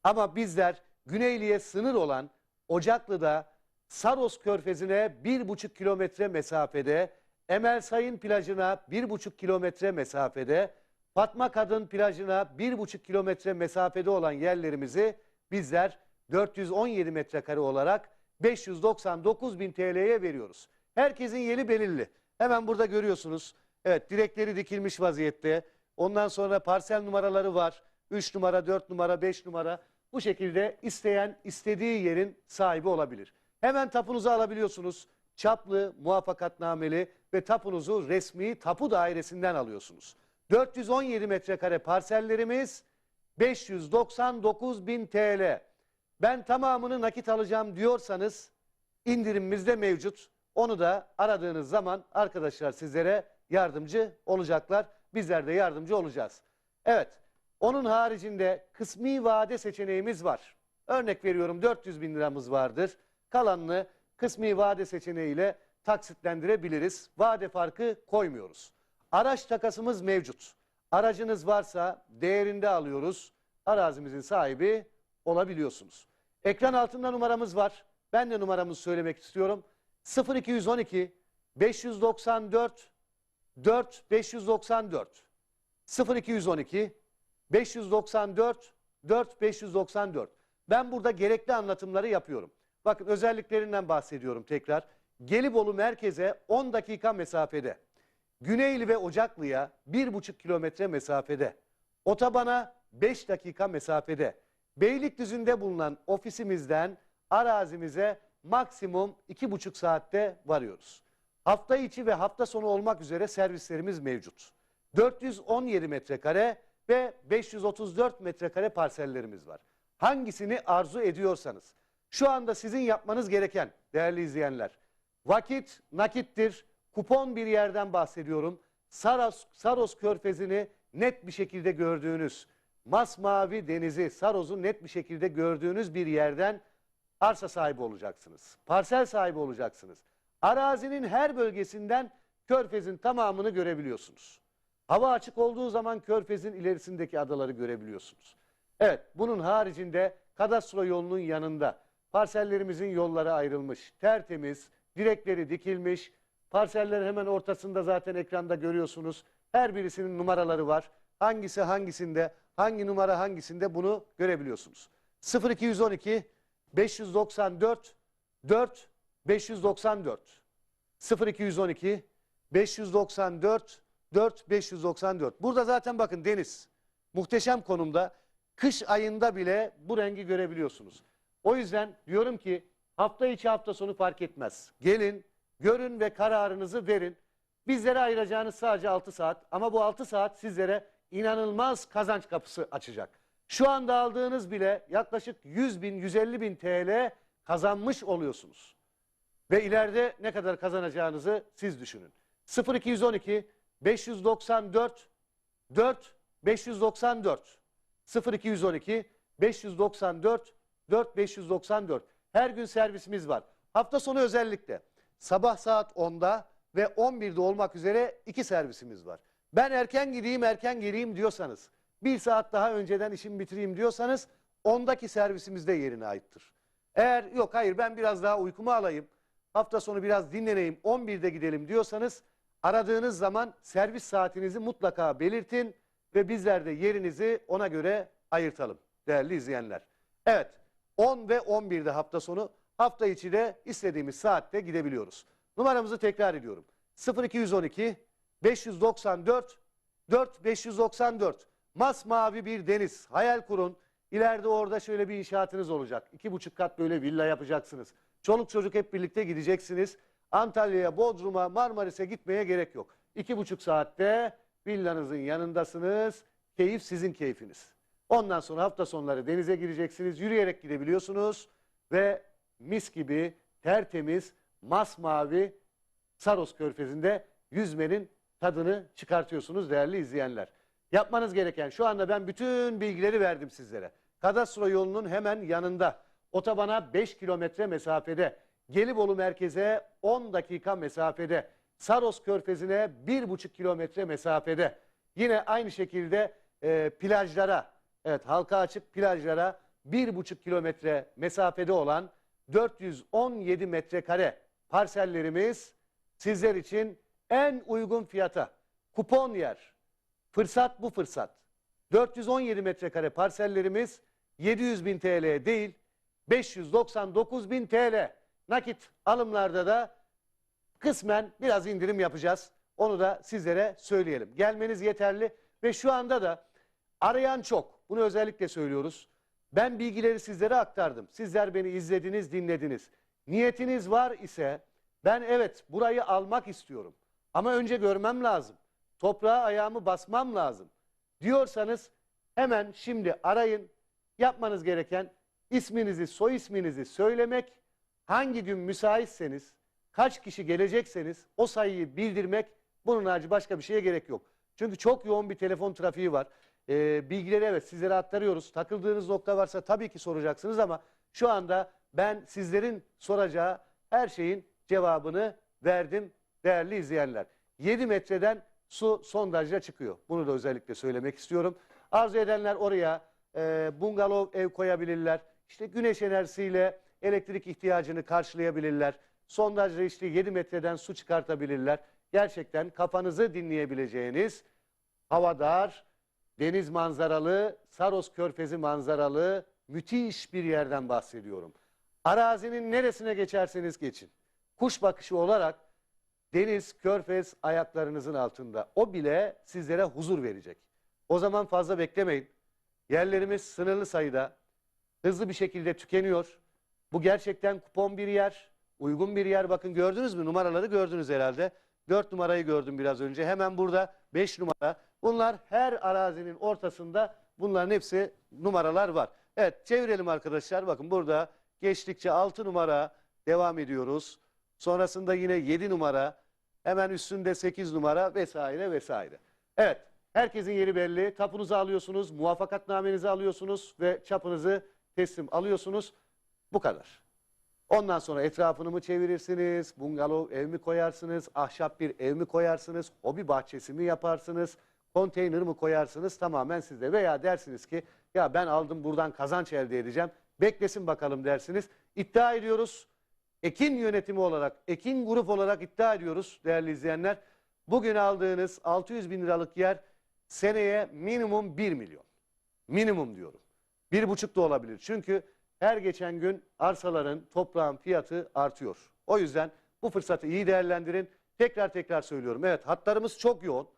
Ama bizler Güneyli'ye sınır olan Ocaklı'da Saros Körfezi'ne 1,5 kilometre mesafede, Emel Sayın plajına 1,5 kilometre mesafede, Fatma Kadın plajına 1,5 kilometre mesafede olan yerlerimizi bizler 417 metrekare olarak 599.000 TL'ye veriyoruz. Herkesin yeri belirli. Hemen burada görüyorsunuz. Evet, direkleri dikilmiş vaziyette. Ondan sonra parsel numaraları var. 3 numara, 4 numara, 5 numara. Bu şekilde isteyen istediği yerin sahibi olabilir. Hemen tapunuzu alabiliyorsunuz. Çaplı, muvaffakatnameli ve tapunuzu resmi tapu dairesinden alıyorsunuz. 417 metrekare parsellerimiz 599.000 TL. Ben tamamını nakit alacağım diyorsanız indirimimiz de mevcut. Onu da aradığınız zaman arkadaşlar sizlere yardımcı olacaklar. Bizler de yardımcı olacağız. Evet, onun haricinde kısmi vade seçeneğimiz var. Örnek veriyorum 400.000 liramız vardır. Kalanını kısmi vade seçeneğiyle taksitlendirebiliriz. Vade farkı koymuyoruz. Araç takasımız mevcut. Aracınız varsa değerinde alıyoruz. Arazimizin sahibi olabiliyorsunuz. Ekran altında numaramız var. Ben de numaramızı söylemek istiyorum. 0212 594 4 594 0212 594 4 594. Ben burada gerekli anlatımları yapıyorum. Bakın özelliklerinden bahsediyorum tekrar. Gelibolu merkeze 10 dakika mesafede. Güneyli ve Ocaklı'ya 1,5 kilometre mesafede. Otobana 5 dakika mesafede. Beylikdüzü'nde bulunan ofisimizden arazimize maksimum 2,5 saatte varıyoruz. Hafta içi ve hafta sonu olmak üzere servislerimiz mevcut. 417 metrekare ve 534 metrekare parsellerimiz var. Hangisini arzu ediyorsanız. Şu anda sizin yapmanız gereken değerli izleyenler, vakit nakittir, kupon bir yerden bahsediyorum. Saros Körfezi'ni net bir şekilde gördüğünüz, masmavi denizi, Saros'u net bir şekilde gördüğünüz bir yerden arsa sahibi olacaksınız. Parsel sahibi olacaksınız. Arazinin her bölgesinden Körfez'in tamamını görebiliyorsunuz. Hava açık olduğu zaman Körfez'in ilerisindeki adaları görebiliyorsunuz. Evet, bunun haricinde kadastro yolunun yanında parsellerimizin yolları ayrılmış, tertemiz, direkleri dikilmiş, parsellerin hemen ortasında zaten ekranda görüyorsunuz. Her birisinin numaraları var. Hangisi hangisinde, hangi numara hangisinde bunu görebiliyorsunuz. 0212 594 4 594 0212 594 4 594. Burada zaten bakın deniz muhteşem konumda. Kış ayında bile bu rengi görebiliyorsunuz. O yüzden diyorum ki hafta içi hafta sonu fark etmez. Gelin, görün ve kararınızı verin. Bizlere ayıracağınız sadece 6 saat ama bu 6 saat sizlere inanılmaz kazanç kapısı açacak. Şu anda aldığınız bile yaklaşık 100.000, 150.000 TL kazanmış oluyorsunuz. Ve ileride ne kadar kazanacağınızı siz düşünün. 0212 594 4 594 0212 594 4 594. Her gün servisimiz var. Hafta sonu özellikle sabah saat 10'da ve 11'de olmak üzere 2 servisimiz var. Ben erken gideyim erken geleyim diyorsanız, 1 saat daha önceden işimi bitireyim diyorsanız 10'daki servisimiz de yerine aittir. Eğer yok hayır ben biraz daha uykumu alayım, hafta sonu biraz dinleneyim 11'de gidelim diyorsanız aradığınız zaman servis saatinizi mutlaka belirtin ve bizler de yerinizi ona göre ayırtalım değerli izleyenler. Evet 10 ve 11'de hafta sonu, hafta içi de istediğimiz saatte gidebiliyoruz. Numaramızı tekrar ediyorum. 0212 594 4594. Masmavi bir deniz. Hayal kurun. İleride orada şöyle bir inşaatınız olacak. 2,5 kat böyle villa yapacaksınız. Çoluk çocuk hep birlikte gideceksiniz. Antalya'ya, Bodrum'a, Marmaris'e gitmeye gerek yok. 2,5 saatte villanızın yanındasınız. Keyif sizin keyfiniz. Ondan sonra hafta sonları denize gireceksiniz. Yürüyerek gidebiliyorsunuz. Ve mis gibi tertemiz, masmavi Saros Körfezi'nde yüzmenin tadını çıkartıyorsunuz değerli izleyenler. Yapmanız gereken, şu anda ben bütün bilgileri verdim sizlere. Kadastro yolunun hemen yanında, otobana 5 kilometre mesafede, Gelibolu merkeze 10 dakika mesafede, Saros Körfezi'ne 1,5 kilometre mesafede. Yine aynı şekilde plajlara, evet halka açık plajlara 1,5 kilometre mesafede olan 417 metrekare parsellerimiz sizler için en uygun fiyata. Kupon yer. Fırsat bu fırsat. 417 metrekare parsellerimiz 700.000 TL değil 599.000 TL. Nakit alımlarda da kısmen biraz indirim yapacağız. Onu da sizlere söyleyelim. Gelmeniz yeterli ve şu anda da arayan çok. Bunu özellikle söylüyoruz. Ben bilgileri sizlere aktardım. Sizler beni izlediniz, dinlediniz. Niyetiniz var ise ben evet burayı almak istiyorum. Ama önce görmem lazım. Toprağa ayağımı basmam lazım diyorsanız hemen şimdi arayın. Yapmanız gereken isminizi, soy isminizi söylemek, hangi gün müsaitseniz, kaç kişi gelecekseniz o sayıyı bildirmek, bunun harici başka bir şeye gerek yok. Çünkü çok yoğun bir telefon trafiği var. Bilgileri evet sizlere aktarıyoruz. Takıldığınız nokta varsa tabii ki soracaksınız ama şu anda ben sizlerin soracağı her şeyin cevabını verdim değerli izleyenler. 7 metreden su sondajla çıkıyor. Bunu da özellikle söylemek istiyorum. Arzu edenler oraya bungalov ev koyabilirler. İşte güneş enerjisiyle elektrik ihtiyacını karşılayabilirler. Sondajla işte 7 metreden su çıkartabilirler. Gerçekten kafanızı dinleyebileceğiniz havadar, deniz manzaralı, Saros Körfezi manzaralı müthiş bir yerden bahsediyorum. Arazinin neresine geçerseniz geçin. Kuş bakışı olarak deniz, körfez ayaklarınızın altında. O bile sizlere huzur verecek. O zaman fazla beklemeyin. Yerlerimiz sınırlı sayıda, hızlı bir şekilde tükeniyor. Bu gerçekten kupon bir yer, uygun bir yer. Bakın gördünüz mü? Numaraları gördünüz herhalde. 4 numarayı gördüm biraz önce. Hemen burada 5 numara. Bunlar her arazinin ortasında, bunların hepsi numaralar var. Evet, çevirelim arkadaşlar. Bakın burada geçtikçe 6 numara devam ediyoruz. Sonrasında yine 7 numara, hemen üstünde 8 numara vesaire vesaire. Evet, herkesin yeri belli. Tapunuzu alıyorsunuz, muvaffakatnamenizi alıyorsunuz ve çapınızı teslim alıyorsunuz. Bu kadar. Ondan sonra etrafını mı çevirirsiniz, bungalov ev mi koyarsınız, ahşap bir ev mi koyarsınız, hobi bahçesi mi yaparsınız, konteyner mi koyarsınız, tamamen sizde. Veya dersiniz ki ya ben aldım buradan kazanç elde edeceğim, beklesin bakalım dersiniz. İddia ediyoruz, Ekin yönetimi olarak, Ekin grup olarak iddia ediyoruz değerli izleyenler. Bugün aldığınız 600.000 liralık yer seneye minimum 1 milyon. Minimum diyorum. 1,5 da olabilir. Çünkü her geçen gün arsaların, toprağın fiyatı artıyor. O yüzden bu fırsatı iyi değerlendirin. Tekrar söylüyorum. Evet, hatlarımız çok yoğun.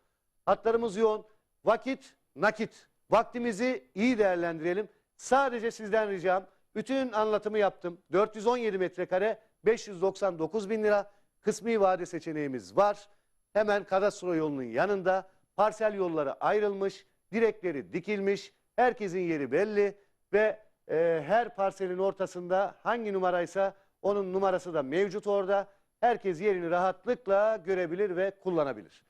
Hatlarımız yoğun. Vakit, nakit. Vaktimizi iyi değerlendirelim. Sadece sizden ricam, bütün anlatımı yaptım. 417 metrekare, 599.000 lira. Kısmi vade seçeneğimiz var. Hemen kadastro yolunun yanında. Parsel yolları ayrılmış, direkleri dikilmiş. Herkesin yeri belli ve her parselin ortasında hangi numaraysa onun numarası da mevcut orada. Herkes yerini rahatlıkla görebilir ve kullanabilir.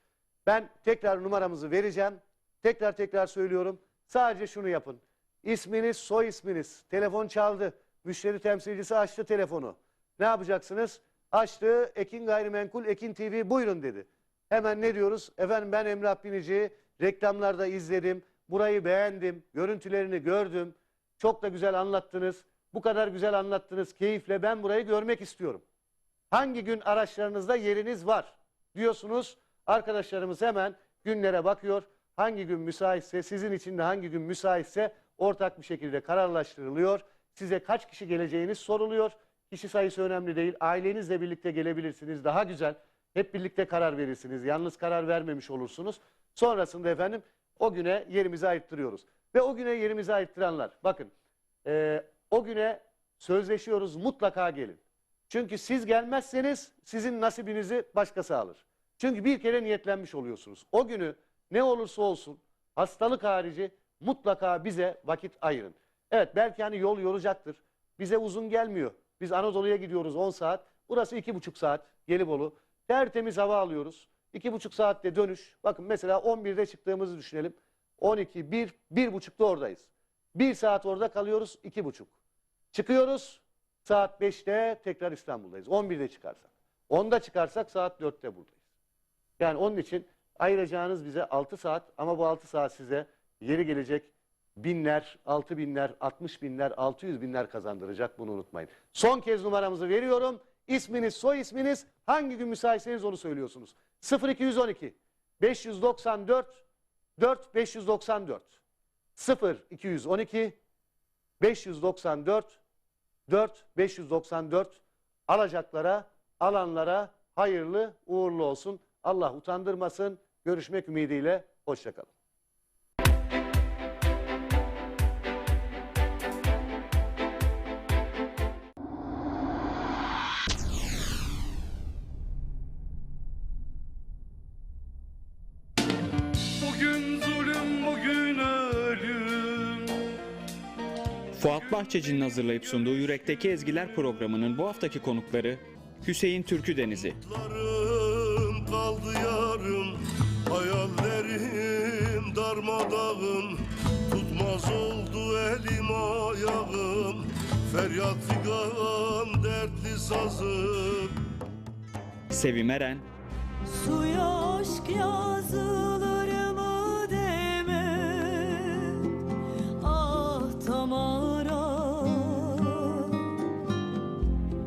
Ben tekrar numaramızı vereceğim. Tekrar söylüyorum. Sadece şunu yapın. İsminiz, soy isminiz. Telefon çaldı. Müşteri temsilcisi açtı telefonu. Ne yapacaksınız? Açtı Ekin Gayrimenkul, Ekin TV buyurun dedi. Hemen ne diyoruz? Efendim ben Emrah Binici, reklamlarda izledim, burayı beğendim, görüntülerini gördüm. Çok da güzel anlattınız, bu kadar güzel anlattınız keyifle, ben burayı görmek istiyorum. Hangi gün araçlarınızda yeriniz var diyorsunuz. Arkadaşlarımız hemen günlere bakıyor. Hangi gün müsaitse, sizin için de hangi gün müsaitse ortak bir şekilde kararlaştırılıyor. Size kaç kişi geleceğiniz soruluyor. Kişi sayısı önemli değil. Ailenizle birlikte gelebilirsiniz. Daha güzel. Hep birlikte karar verirsiniz. Yalnız karar vermemiş olursunuz. Sonrasında efendim o güne yerimizi ayırttırıyoruz. Ve o güne yerimizi ayırttıranlar. Bakın o güne sözleşiyoruz, mutlaka gelin. Çünkü siz gelmezseniz sizin nasibinizi başkası alır. Çünkü bir kere niyetlenmiş oluyorsunuz. O günü ne olursa olsun hastalık harici mutlaka bize vakit ayırın. Evet belki hani yol yoracaktır. Bize uzun gelmiyor. Biz Anadolu'ya gidiyoruz 10 saat. Burası 2,5 saat Gelibolu. Tertemiz hava alıyoruz. 2,5 saatte dönüş. Bakın mesela 11'de çıktığımızı düşünelim. 12, 1, 1,5'da oradayız. 1 saat orada kalıyoruz 2,5. Çıkıyoruz saat 5'te tekrar İstanbul'dayız. 11'de çıkarsak. 10'da çıkarsak saat 4'te buradayız. Yani onun için ayıracağınız bize 6 saat ama bu 6 saat size yeri gelecek binler, 6 binler, 60 binler, 600 binler kazandıracak, bunu unutmayın. Son kez numaramızı veriyorum. İsminiz, soy isminiz, hangi gün müsaitseniz onu söylüyorsunuz. 0212 594 4 594 0212 594 4 594 alacaklara, alanlara hayırlı uğurlu olsun. Allah utandırmasın. Görüşmek ümidiyle. Hoşça kalın. Bugün zulüm, bugün ölüm. Fuat Bahçeci'nin hazırlayıp sunduğu Yürekteki Ezgiler programının bu haftaki konukları Hüseyin Türküdeniz'i. Yarım kaldı yarım, hayallerim darmadağın. Tutmaz oldu elim ayağım, feryat figan dertli sazım. Sevim Eren, Suya aşk yazılır mı deme, ah Tamara.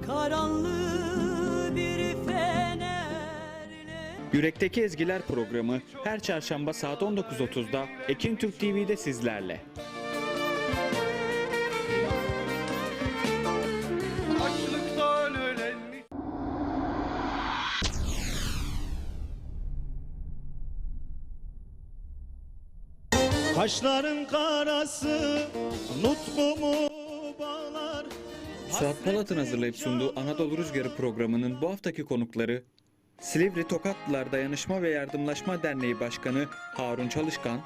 Karanlığı bir fenerle. Yürekteki Ezgiler programı her çarşamba saat 19.30'da Ekin Türk TV'de sizlerle. Açlıktan ölen mi? Kaşların karası nutkumu bağlar. Suat Polat'ın hazırlayıp sunduğu Anadolu Rüzgarı programının bu haftaki konukları Silivri Tokatlılar Dayanışma ve Yardımlaşma Derneği Başkanı Harun Çalışkan,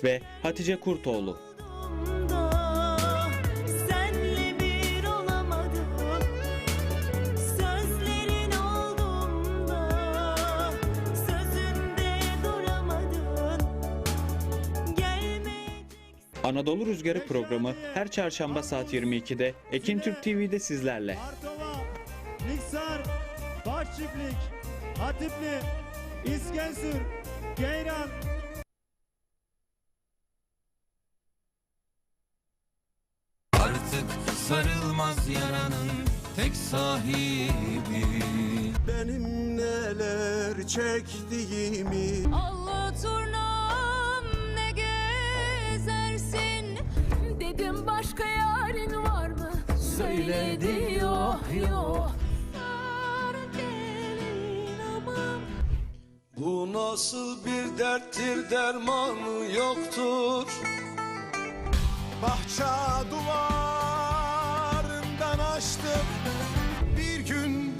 ve Hatice Kurtoğlu. Senle bir olamadım, sözlerin olduğumda, sözünde duramadın, gelmeyecek. Anadolu Rüzgarı programı her çarşamba saat 22'de Ekin Türk TV'de sizlerle. Artova, Niksar, Bahçıflik, Hatipli, İskensür, Geyran. Artık sarılmaz yaranın tek sahibi. Benim neler çektiğimi Allah turnam ne gezersin, dedim başka yarın var mı? Söyledi yok yok. Sar gelin aman. Bu nasıl bir derttir, dermanı yoktur. Bahçe duvarından açtım bir gün,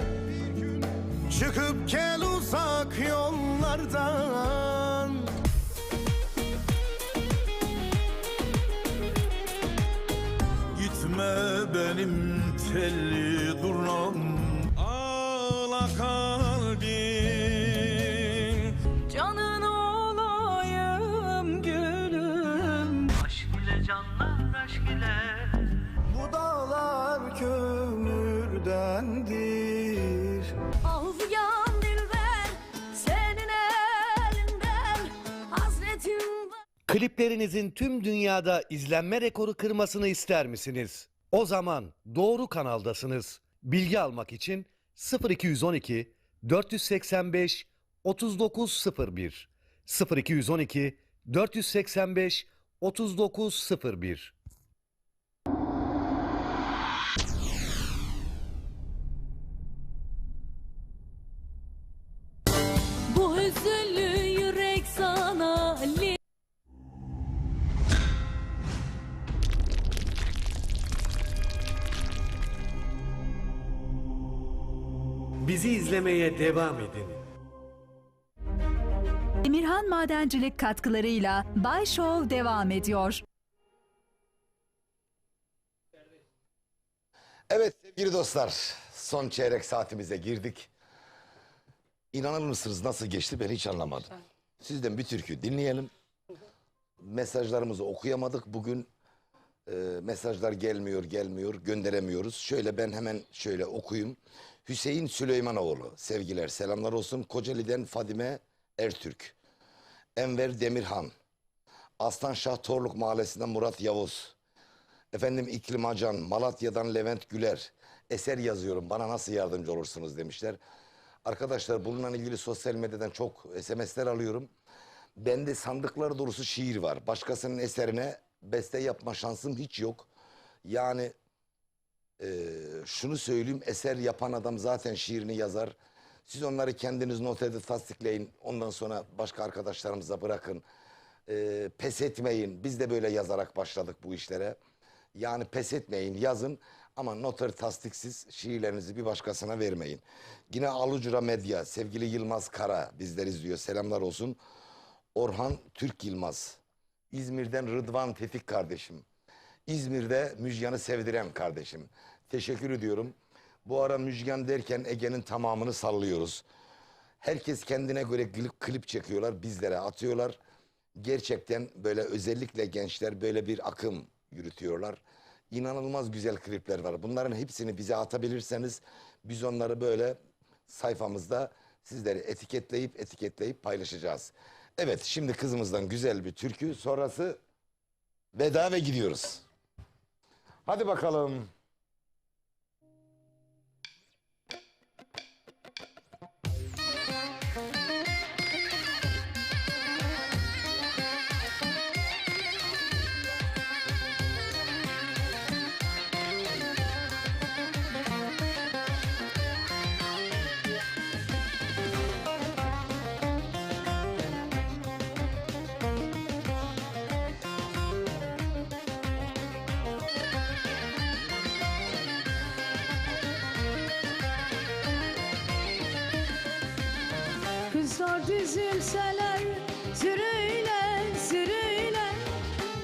çıkıp gel uzak yollardan. Gitme benim telli durnam, ağla kalbim. Kliplerinizin tüm dünyada izlenme rekoru kırmasını ister misiniz? O zaman doğru kanaldasınız. Bilgi almak için 0212 485 3901 0212 485 3901. Bu hüzünlü yürek sana Bizi izlemeye devam edin. Emirhan Madencilik katkılarıyla Bay Show devam ediyor. Evet sevgili dostlar, son çeyrek saatimize girdik. İnanır mısınız nasıl geçti ben hiç anlamadım. Sizden bir türkü dinleyelim. Mesajlarımızı okuyamadık. Bugün mesajlar gelmiyor, gönderemiyoruz. Şöyle ben hemen şöyle okuyayım. Hüseyin Süleymanoğlu, sevgiler, selamlar olsun. Kocaeli'den Fadime Ertürk, Enver Demirhan, Aslanşah Torluk Mahallesi'nden Murat Yavuz, efendim İklim Acan, Malatya'dan Levent Güler, eser yazıyorum bana nasıl yardımcı olursunuz demişler. Arkadaşlar bununla ilgili sosyal medyadan çok SMS'ler alıyorum. Bende sandıklar dolusu şiir var. Başkasının eserine beste yapma şansım hiç yok. Yani şunu söyleyeyim, eser yapan adam zaten şiirini yazar. Siz onları kendiniz not edip tasdikleyin. Ondan sonra başka arkadaşlarımıza bırakın. Pes etmeyin. Biz de böyle yazarak başladık bu işlere. Yani pes etmeyin, yazın. Ama noter tasdiksiz şiirlerinizi bir başkasına vermeyin. Yine Alucra Medya, sevgili Yılmaz Kara bizleri izliyor. Selamlar olsun. Orhan Türk Yılmaz. İzmir'den Rıdvan Tevfik kardeşim. İzmir'de Müjgan'ı sevdiren kardeşim. Teşekkür ediyorum. Bu ara Müjgan derken Ege'nin tamamını sallıyoruz. Herkes kendine göre klip çekiyorlar, bizlere atıyorlar. Gerçekten böyle özellikle gençler böyle bir akım yürütüyorlar. İnanılmaz güzel klipler var. Bunların hepsini bize atabilirseniz biz onları böyle sayfamızda sizleri etiketleyip paylaşacağız. Evet, şimdi kızımızdan güzel bir türkü, sonrası veda ve gidiyoruz. Hadi bakalım. Kızlar dizilseler sürüyle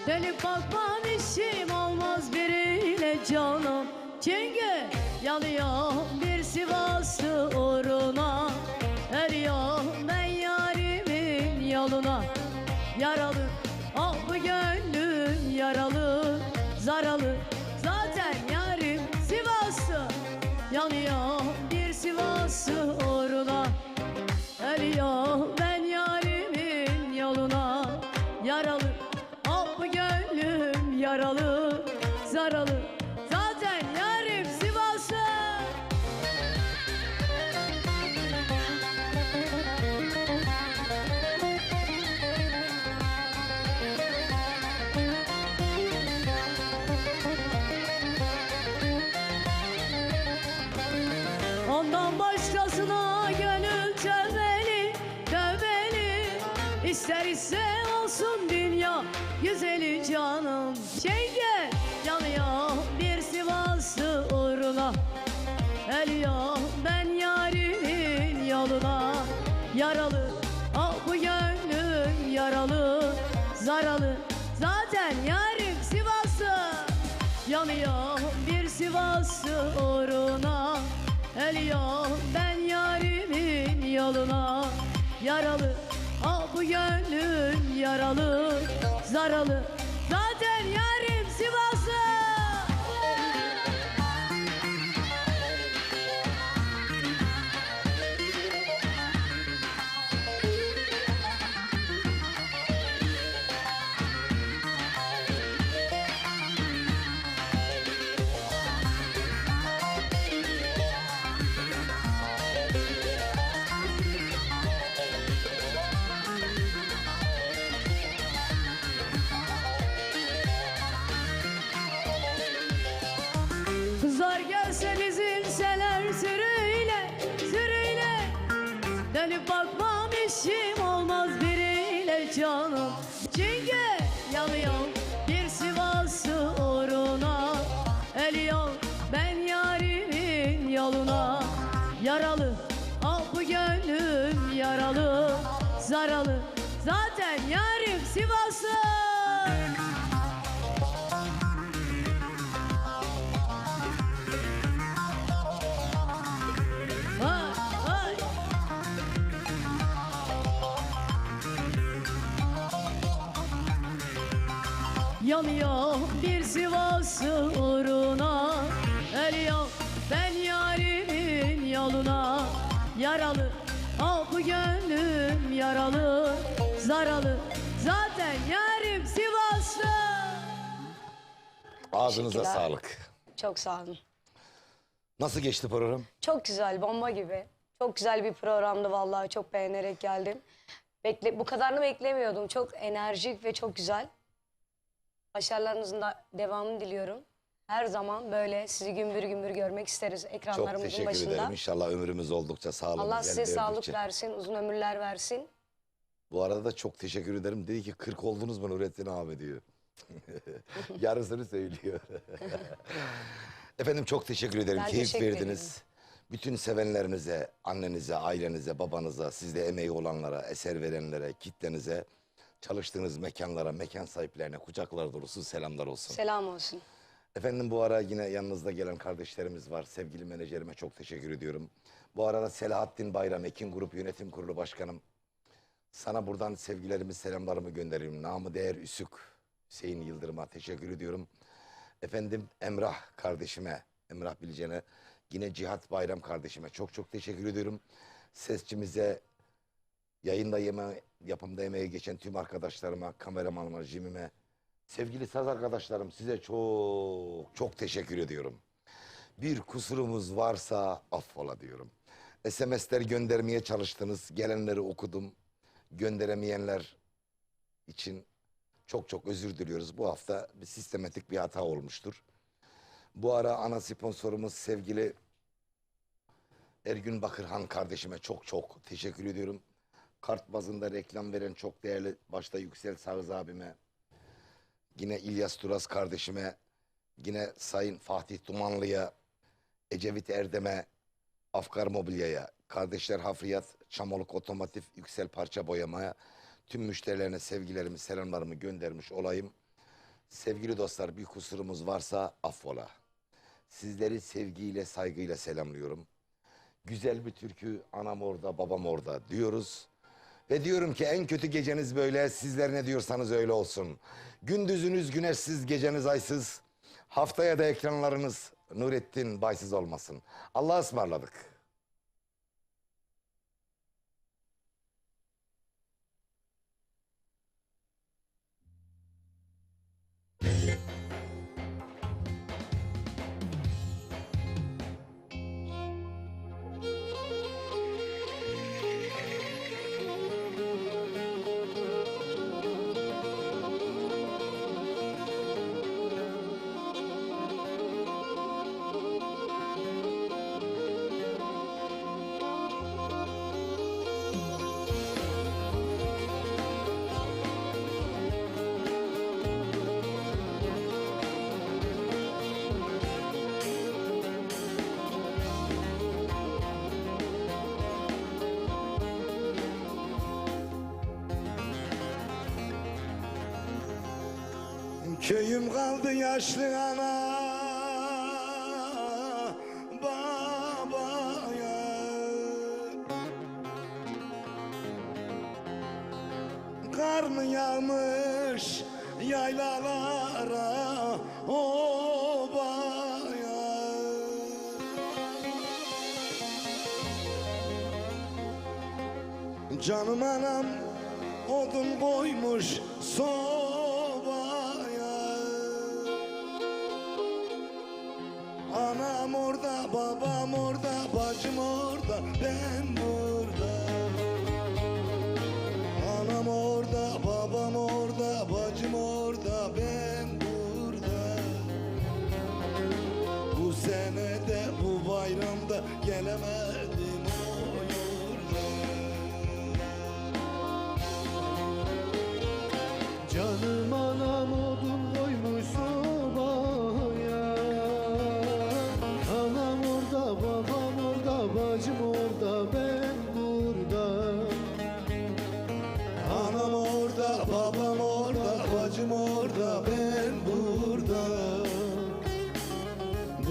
dönüp bakmam işim olmaz biriyle canım. Çünkü yanıyor bir Sivaslı uğruna, eriyor ben yarimin yoluna. Yaralı ah bu gönlüm yaralı, zaralı zaten yarim Sivaslı. Yanıyor bir Sivaslı uğruna, ölüyor ben yarimin yoluna. Yaralı ah bu gönlüm yaralı, zaralı zaten yarim Sivaslı. Ondan başkasına gönül tövbeli, tövbeli. İster ise olsun dünya güzeli canım. Çenge yanıyor bir Sivaslı uğruna, ölüyor ben yarimin yoluna. Yaralı ah bu gönlüm yaralı, zaralı zaten yarim Sivaslı. Yanıyor bir Sivaslı uğruna, ölüyor ben yarimin yoluna. Yaralı ah bu gönlüm yaralı, zaralı zaten yarim Sivaslı. Dönüp bakmam işim olmaz biriyle canım. Çünkü yanıyor bir Sivaslı uğruna. Ölüyor ben yarimin yoluna. Yaralı ah bu gönlüm yaralı. Zaralı zaten yarim Sivaslı. Vay vay. Yanıyor bir Sivaslı uğruna. Ölüyor ben yarimin yoluna. Yaralı ah bu gönlüm yaralı. Zaralı zaten yarim Sivaslı. Ağzınıza Teşekkürler. sağlık. Çok sağ olun. Nasıl geçti program? Çok güzel, bomba gibi. Çok güzel bir programdı vallahi. Çok beğenerek geldim. Bu kadarını beklemiyordum. Çok enerjik ve çok güzel. Başarılarınızın da devamını diliyorum. Her zaman böyle sizi gümbür gümbür görmek isteriz Çok ekranlarımızın teşekkür başında. ederim. İnşallah ömrümüz oldukça sağlığımız Allah size el sağlık verdikçe. versin, uzun ömürler versin. Bu arada da çok teşekkür ederim. Dedi ki 40 oldunuz mu Nurettin abi diyor. Yarısını söylüyor. Efendim çok teşekkür ederim. Ben Keyif teşekkür verdiniz. Bütün sevenlerinize, annenize, ailenize, babanıza, sizde emeği olanlara, eser verenlere, kitlenize, çalıştığınız mekanlara, mekan sahiplerine kucaklar dolusu selamlar olsun. Selam olsun. Efendim bu ara yine yanınızda gelen kardeşlerimiz var. Sevgili menajerime çok teşekkür ediyorum. Bu arada Selahattin Bayram, Ekin Grup Yönetim Kurulu Başkanım. Sana buradan sevgilerimi, selamlarımı gönderiyorum. Namı değer Üsük, Hüseyin Yıldırım'a teşekkür ediyorum. Efendim Emrah kardeşime, Emrah Bilgen'e, yine Cihat Bayram kardeşime çok çok teşekkür ediyorum. Sesçimize, yayında yapımda emeği geçen tüm arkadaşlarıma, kameramanıma, jimime, sevgili saz arkadaşlarım size çok çok teşekkür ediyorum. Bir kusurumuz varsa affola diyorum. SMS'ler göndermeye çalıştınız, gelenleri okudum. Gönderemeyenler için çok çok özür diliyoruz. Bu hafta bir sistematik bir hata olmuştur. Bu ara ana sponsorumuz sevgili Ergün Bakırhan kardeşime çok çok teşekkür ediyorum. Kart bazında reklam veren çok değerli başta Yüksel Sağız abime, yine İlyas Duras kardeşime, yine Sayın Fatih Dumanlı'ya, Ecevit Erdem'e, Afkar Mobilya'ya, Kardeşler Hafriyat, Çamoluk Otomotiv, Yüksel Parça Boyama'ya, tüm müşterilerine sevgilerimi, selamlarımı göndermiş olayım. Sevgili dostlar, bir kusurumuz varsa affola. Sizleri sevgiyle, saygıyla selamlıyorum. Güzel bir türkü, anam orada, babam orada diyoruz. Ve diyorum ki en kötü geceniz böyle, sizler ne diyorsanız öyle olsun. Gündüzünüz güneşsiz, geceniz aysız. Haftaya da ekranlarınız Nurettin Baysız olmasın. Allah'a ısmarladık. Köyüm kaldı yaşlı ana babaya, karnı yağmış yaylalara obaya. Canım anam odun koymuş anam orada, babam orada, bacım orada, ben burada. Anam orada, babam orada, bacım orada, ben burada. Bu sene de bu bayramda gelemedim o yurda.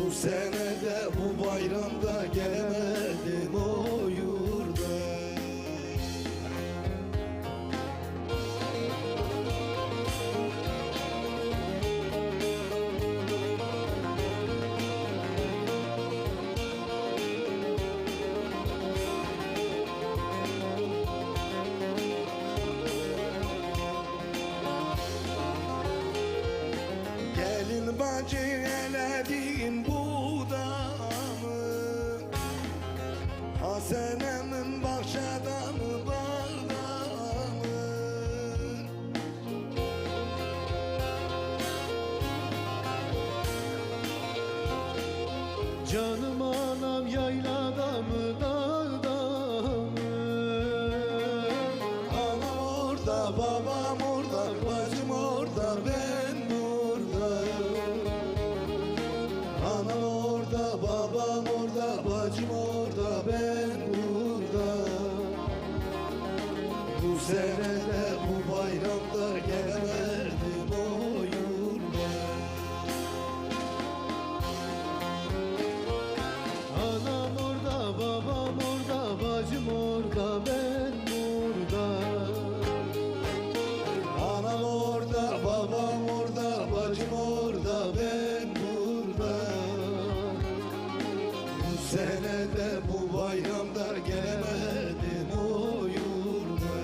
Bu sene de bu bayramda gelemedim o yurda. Gelin bacı eledim bu damı, Hasenemin bahçede mı bağda mı? Canım anam yaylada mı dağda mı? Anam orada, babam orada, bacım orada, ben burada. Anam orada, babam orada, bacım orada, ben burada. Bu sene de bu bayramda gelemedim o yurda. Anam orada, babam orada, bacım orada, ben burada. Anam orada, babam orada, bacım orada, ben burada. Bu sene de bu bayramda gelemedim o yurda.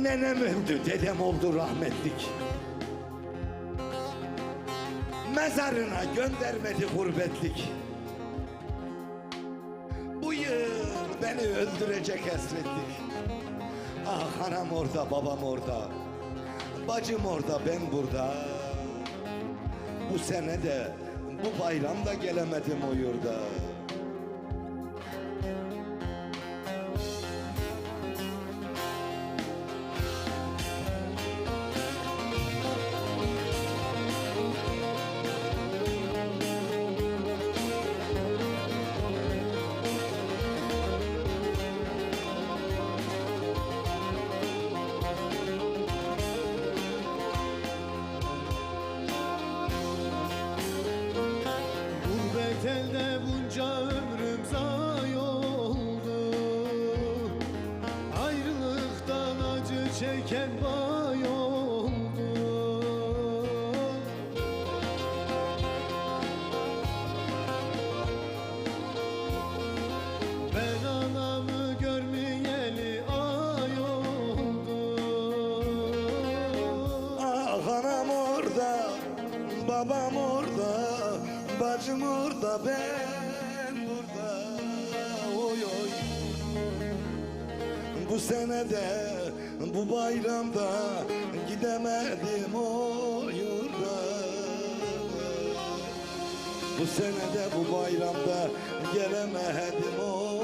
Nenem öldü, dedem oldu rahmetlik. Mezarına göndermedi gurbetlik. Bu yıl beni öldürecek hasretlik. Ah anam orada, babam orada, bacım orada, ben burada. Bu sene de bu bayramda gelemedim o yurda. Gurbet elde bunca ömrüm zayi oldu. Ayrılıktan acı çeken vay oldu. Ben anamı görmeyeli ay oldu. Ah anam orada, babam orada, bacım orada, ben burada. Oy oy. Bu sene de bu bayramda gidemedim o yurda. Bu sene de bu bayramda gelemedim o